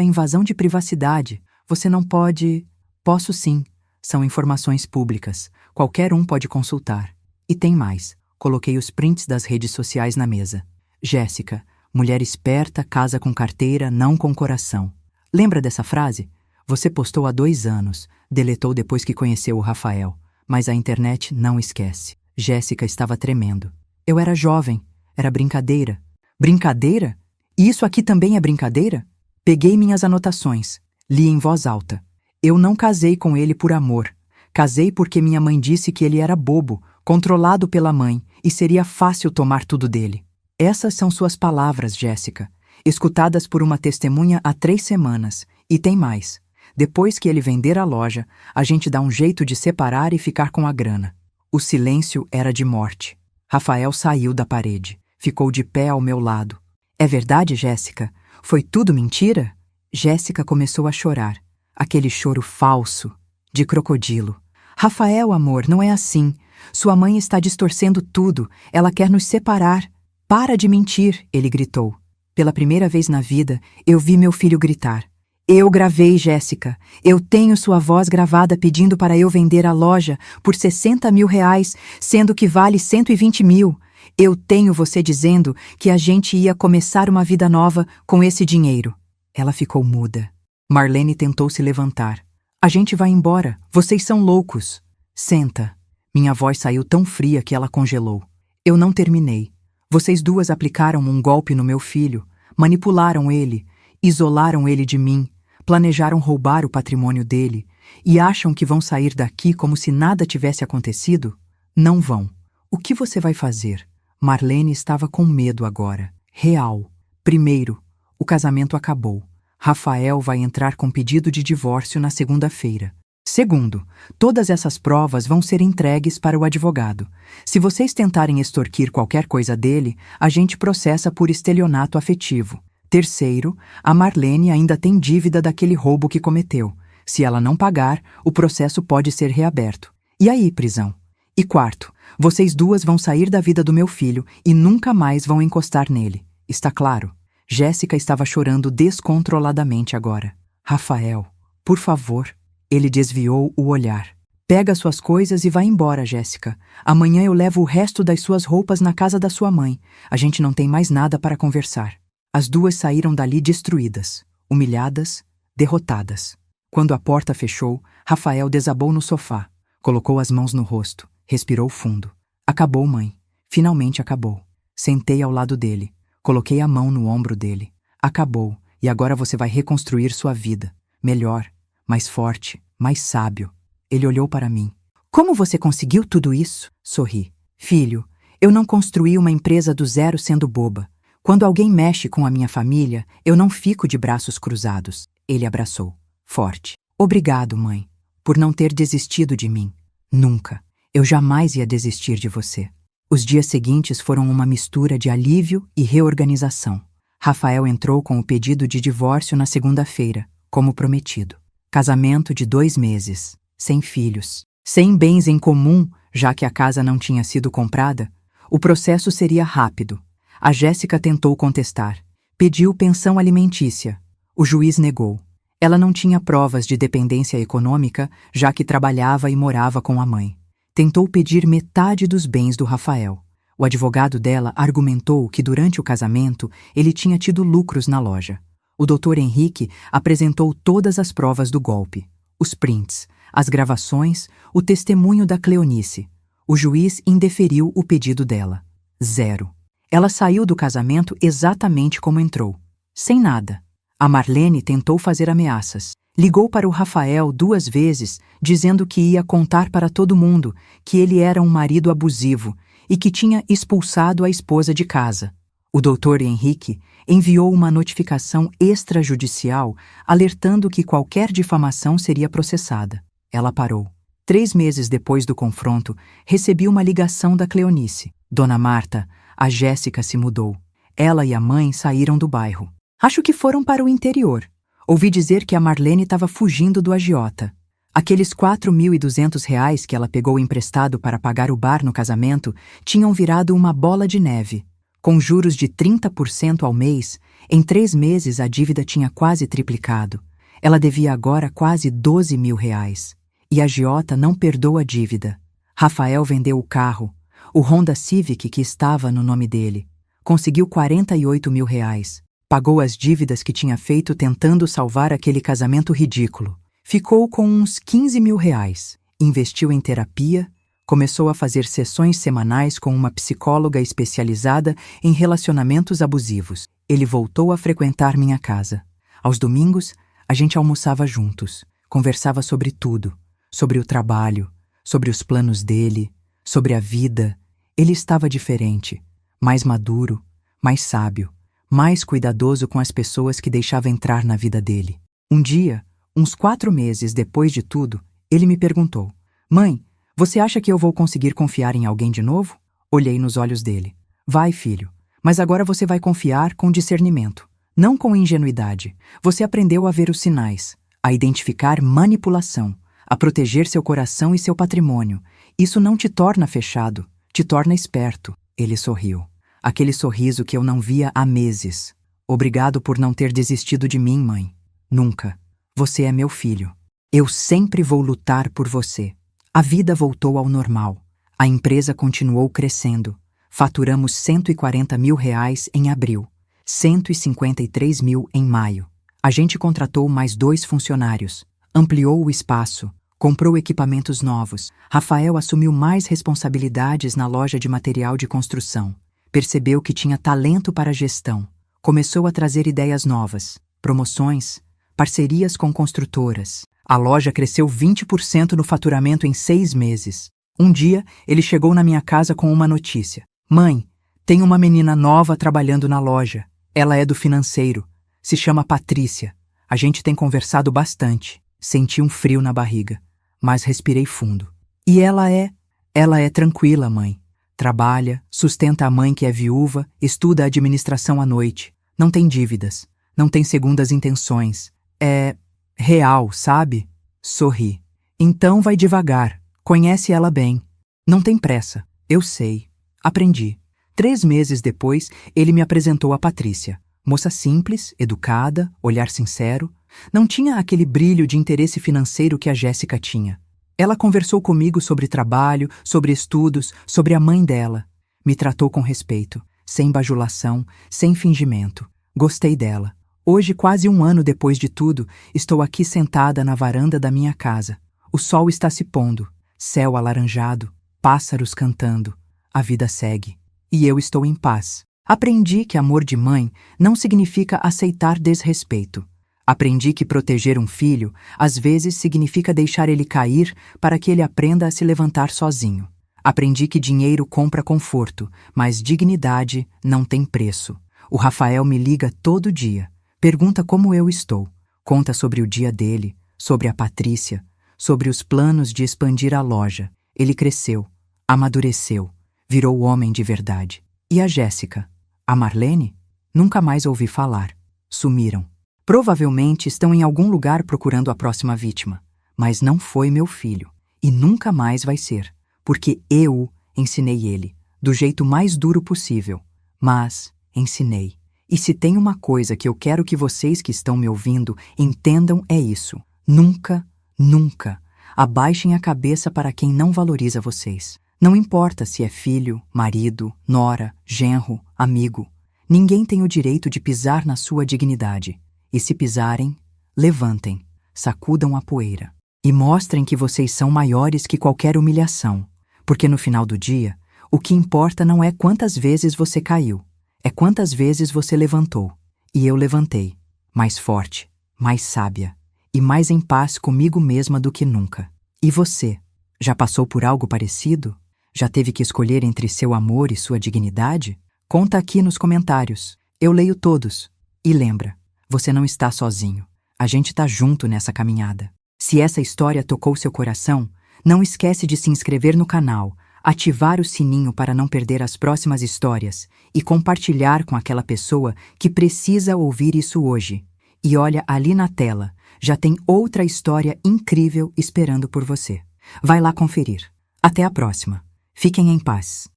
invasão de privacidade. Você não pode... Posso sim. São informações públicas. Qualquer um pode consultar. E tem mais. Coloquei os prints das redes sociais na mesa. Jéssica, mulher esperta, casa com carteira, não com coração. Lembra dessa frase? Você postou há 2 anos. Deletou depois que conheceu o Rafael. Mas a internet não esquece. Jéssica estava tremendo. Eu era jovem. Era brincadeira. Brincadeira? E isso aqui também é brincadeira? Peguei minhas anotações. Li em voz alta. Eu não casei com ele por amor. Casei porque minha mãe disse que ele era bobo, controlado pela mãe, e seria fácil tomar tudo dele. Essas são suas palavras, Jéssica, escutadas por uma testemunha há 3 semanas. E tem mais. Depois que ele vender a loja, a gente dá um jeito de separar e ficar com a grana. O silêncio era de morte. Rafael saiu da parede. Ficou de pé ao meu lado. É verdade, Jéssica? Foi tudo mentira? Jéssica começou a chorar. Aquele choro falso, de crocodilo. Rafael, amor, não é assim. Sua mãe está distorcendo tudo. Ela quer nos separar. Para de mentir, ele gritou. Pela primeira vez na vida, eu vi meu filho gritar. Eu gravei, Jéssica. Eu tenho sua voz gravada pedindo para eu vender a loja por 60 mil reais, sendo que vale 120 mil. Eu tenho você dizendo que a gente ia começar uma vida nova com esse dinheiro. Ela ficou muda. Marlene tentou se levantar. A gente vai embora. Vocês são loucos. Senta. Minha voz saiu tão fria que ela congelou. Eu não terminei. Vocês duas aplicaram um golpe no meu filho, manipularam ele, isolaram ele de mim, planejaram roubar o patrimônio dele e acham que vão sair daqui como se nada tivesse acontecido? Não vão. O que você vai fazer? Marlene estava com medo agora. Real. Primeiro, o casamento acabou. Rafael vai entrar com pedido de divórcio na segunda-feira. Segundo, todas essas provas vão ser entregues para o advogado. Se vocês tentarem extorquir qualquer coisa dele, a gente processa por estelionato afetivo. Terceiro, a Marlene ainda tem dívida daquele roubo que cometeu. Se ela não pagar, o processo pode ser reaberto. E aí, prisão? E quarto, vocês duas vão sair da vida do meu filho e nunca mais vão encostar nele. Está claro? Jéssica estava chorando descontroladamente agora. Rafael, por favor. Ele desviou o olhar. Pega suas coisas e vai embora, Jéssica. Amanhã eu levo o resto das suas roupas na casa da sua mãe. A gente não tem mais nada para conversar. As duas saíram dali destruídas. humilhadas, derrotadas. Quando a porta fechou, Rafael desabou no sofá, colocou as mãos no rosto, respirou fundo. Acabou, mãe. Finalmente acabou. Sentei ao lado dele, coloquei a mão no ombro dele. Acabou, e agora você vai reconstruir sua vida. Melhor, mais forte, mais sábio. Ele olhou para mim. Como você conseguiu tudo isso? Sorri. Filho, eu não construí uma empresa do zero sendo boba. Quando alguém mexe com a minha família, eu não fico de braços cruzados. Ele abraçou, forte. Obrigado, mãe, por não ter desistido de mim. Nunca. Eu jamais ia desistir de você. Os dias seguintes foram uma mistura de alívio e reorganização. Rafael entrou com o pedido de divórcio na segunda-feira, como prometido. Casamento de 2 meses, sem filhos, sem bens em comum, já que a casa não tinha sido comprada. O processo seria rápido. A Jéssica tentou contestar. Pediu pensão alimentícia. O juiz negou. Ela não tinha provas de dependência econômica, já que trabalhava e morava com a mãe. Tentou pedir metade dos bens do Rafael. O advogado dela argumentou que durante o casamento ele tinha tido lucros na loja. O Dr. Henrique apresentou todas as provas do golpe. Os prints, as gravações, o testemunho da Cleonice. O juiz indeferiu o pedido dela. 0. Ela saiu do casamento exatamente como entrou. Sem nada. A Marlene tentou fazer ameaças. Ligou para o Rafael 2 vezes, dizendo que ia contar para todo mundo que ele era um marido abusivo e que tinha expulsado a esposa de casa. O Dr. Henrique enviou uma notificação extrajudicial alertando que qualquer difamação seria processada. Ela parou. 3 meses depois do confronto, recebi uma ligação da Cleonice. Dona Marta, a Jéssica se mudou. Ela e a mãe saíram do bairro. Acho que foram para o interior. Ouvi dizer que a Marlene estava fugindo do agiota. Aqueles R$ 4.200 que ela pegou emprestado para pagar o bar no casamento tinham virado uma bola de neve. Com juros de 30% ao mês, em 3 meses a dívida tinha quase triplicado. Ela devia agora quase R$ 12.000. E a agiota não perdoa a dívida. Rafael vendeu o carro, o Honda Civic que estava no nome dele. Conseguiu R$ 48.000. Pagou as dívidas que tinha feito tentando salvar aquele casamento ridículo. Ficou com uns R$ 15.000. Investiu em terapia, começou a fazer sessões semanais com uma psicóloga especializada em relacionamentos abusivos. Ele voltou a frequentar minha casa. Aos domingos, a gente almoçava juntos, conversava sobre tudo, sobre o trabalho, sobre os planos dele, sobre a vida. Ele estava diferente, mais maduro, mais sábio, mais cuidadoso com as pessoas que deixava entrar na vida dele. Um dia, uns 4 meses depois de tudo, ele me perguntou: Mãe, você acha que eu vou conseguir confiar em alguém de novo? Olhei nos olhos dele. Vai, filho, mas agora você vai confiar com discernimento, não com ingenuidade. Você aprendeu a ver os sinais, a identificar manipulação, a proteger seu coração e seu patrimônio. Isso não te torna fechado, te torna esperto. Ele sorriu. Aquele sorriso que eu não via há meses. Obrigado por não ter desistido de mim, mãe. Nunca. Você é meu filho. Eu sempre vou lutar por você. A vida voltou ao normal. A empresa continuou crescendo. Faturamos R$ 140.000 em abril. 153.000 em maio. A gente contratou mais 2 funcionários. Ampliou o espaço. Comprou equipamentos novos. Rafael assumiu mais responsabilidades na loja de material de construção. Percebeu que tinha talento para a gestão. Começou a trazer ideias novas, promoções, parcerias com construtoras. A loja cresceu 20% no faturamento em 6 meses. Um dia, ele chegou na minha casa com uma notícia. Mãe, tem uma menina nova trabalhando na loja. Ela é do financeiro. Se chama Patrícia. A gente tem conversado bastante. Senti um frio na barriga, mas respirei fundo. E ela é tranquila, mãe. Trabalha, sustenta a mãe que é viúva, estuda administração à noite. Não tem dívidas, não tem segundas intenções. É real, sabe? Sorri. Então vai devagar, conhece ela bem. Não tem pressa, eu sei. Aprendi. 3 meses depois, ele me apresentou a Patrícia. Moça simples, educada, olhar sincero. Não tinha aquele brilho de interesse financeiro que a Jéssica tinha. Ela conversou comigo sobre trabalho, sobre estudos, sobre a mãe dela. Me tratou com respeito, sem bajulação, sem fingimento. Gostei dela. Hoje, quase um ano depois de tudo, estou aqui sentada na varanda da minha casa. O sol está se pondo, céu alaranjado, pássaros cantando. A vida segue. E eu estou em paz. Aprendi que amor de mãe não significa aceitar desrespeito. Aprendi que proteger um filho, às vezes, significa deixar ele cair para que ele aprenda a se levantar sozinho. Aprendi que dinheiro compra conforto, mas dignidade não tem preço. O Rafael me liga todo dia, pergunta como eu estou, conta sobre o dia dele, sobre a Patrícia, sobre os planos de expandir a loja. Ele cresceu, amadureceu, virou homem de verdade. E a Jéssica? A Marlene? Nunca mais ouvi falar. Sumiram. Provavelmente estão em algum lugar procurando a próxima vítima. Mas não foi meu filho. E nunca mais vai ser. Porque eu ensinei ele, do jeito mais duro possível. Mas ensinei. E se tem uma coisa que eu quero que vocês que estão me ouvindo entendam é isso. Nunca, nunca abaixem a cabeça para quem não valoriza vocês. Não importa se é filho, marido, nora, genro, amigo. Ninguém tem o direito de pisar na sua dignidade. E se pisarem, levantem, sacudam a poeira. E mostrem que vocês são maiores que qualquer humilhação. Porque no final do dia, o que importa não é quantas vezes você caiu, é quantas vezes você levantou. E eu levantei, mais forte, mais sábia e mais em paz comigo mesma do que nunca. E você, já passou por algo parecido? Já teve que escolher entre seu amor e sua dignidade? Conta aqui nos comentários. Eu leio todos. E lembra, você não está sozinho. A gente tá junto nessa caminhada. Se essa história tocou seu coração, não esquece de se inscrever no canal, ativar o sininho para não perder as próximas histórias e compartilhar com aquela pessoa que precisa ouvir isso hoje. E olha ali na tela, já tem outra história incrível esperando por você. Vai lá conferir. Até a próxima. Fiquem em paz.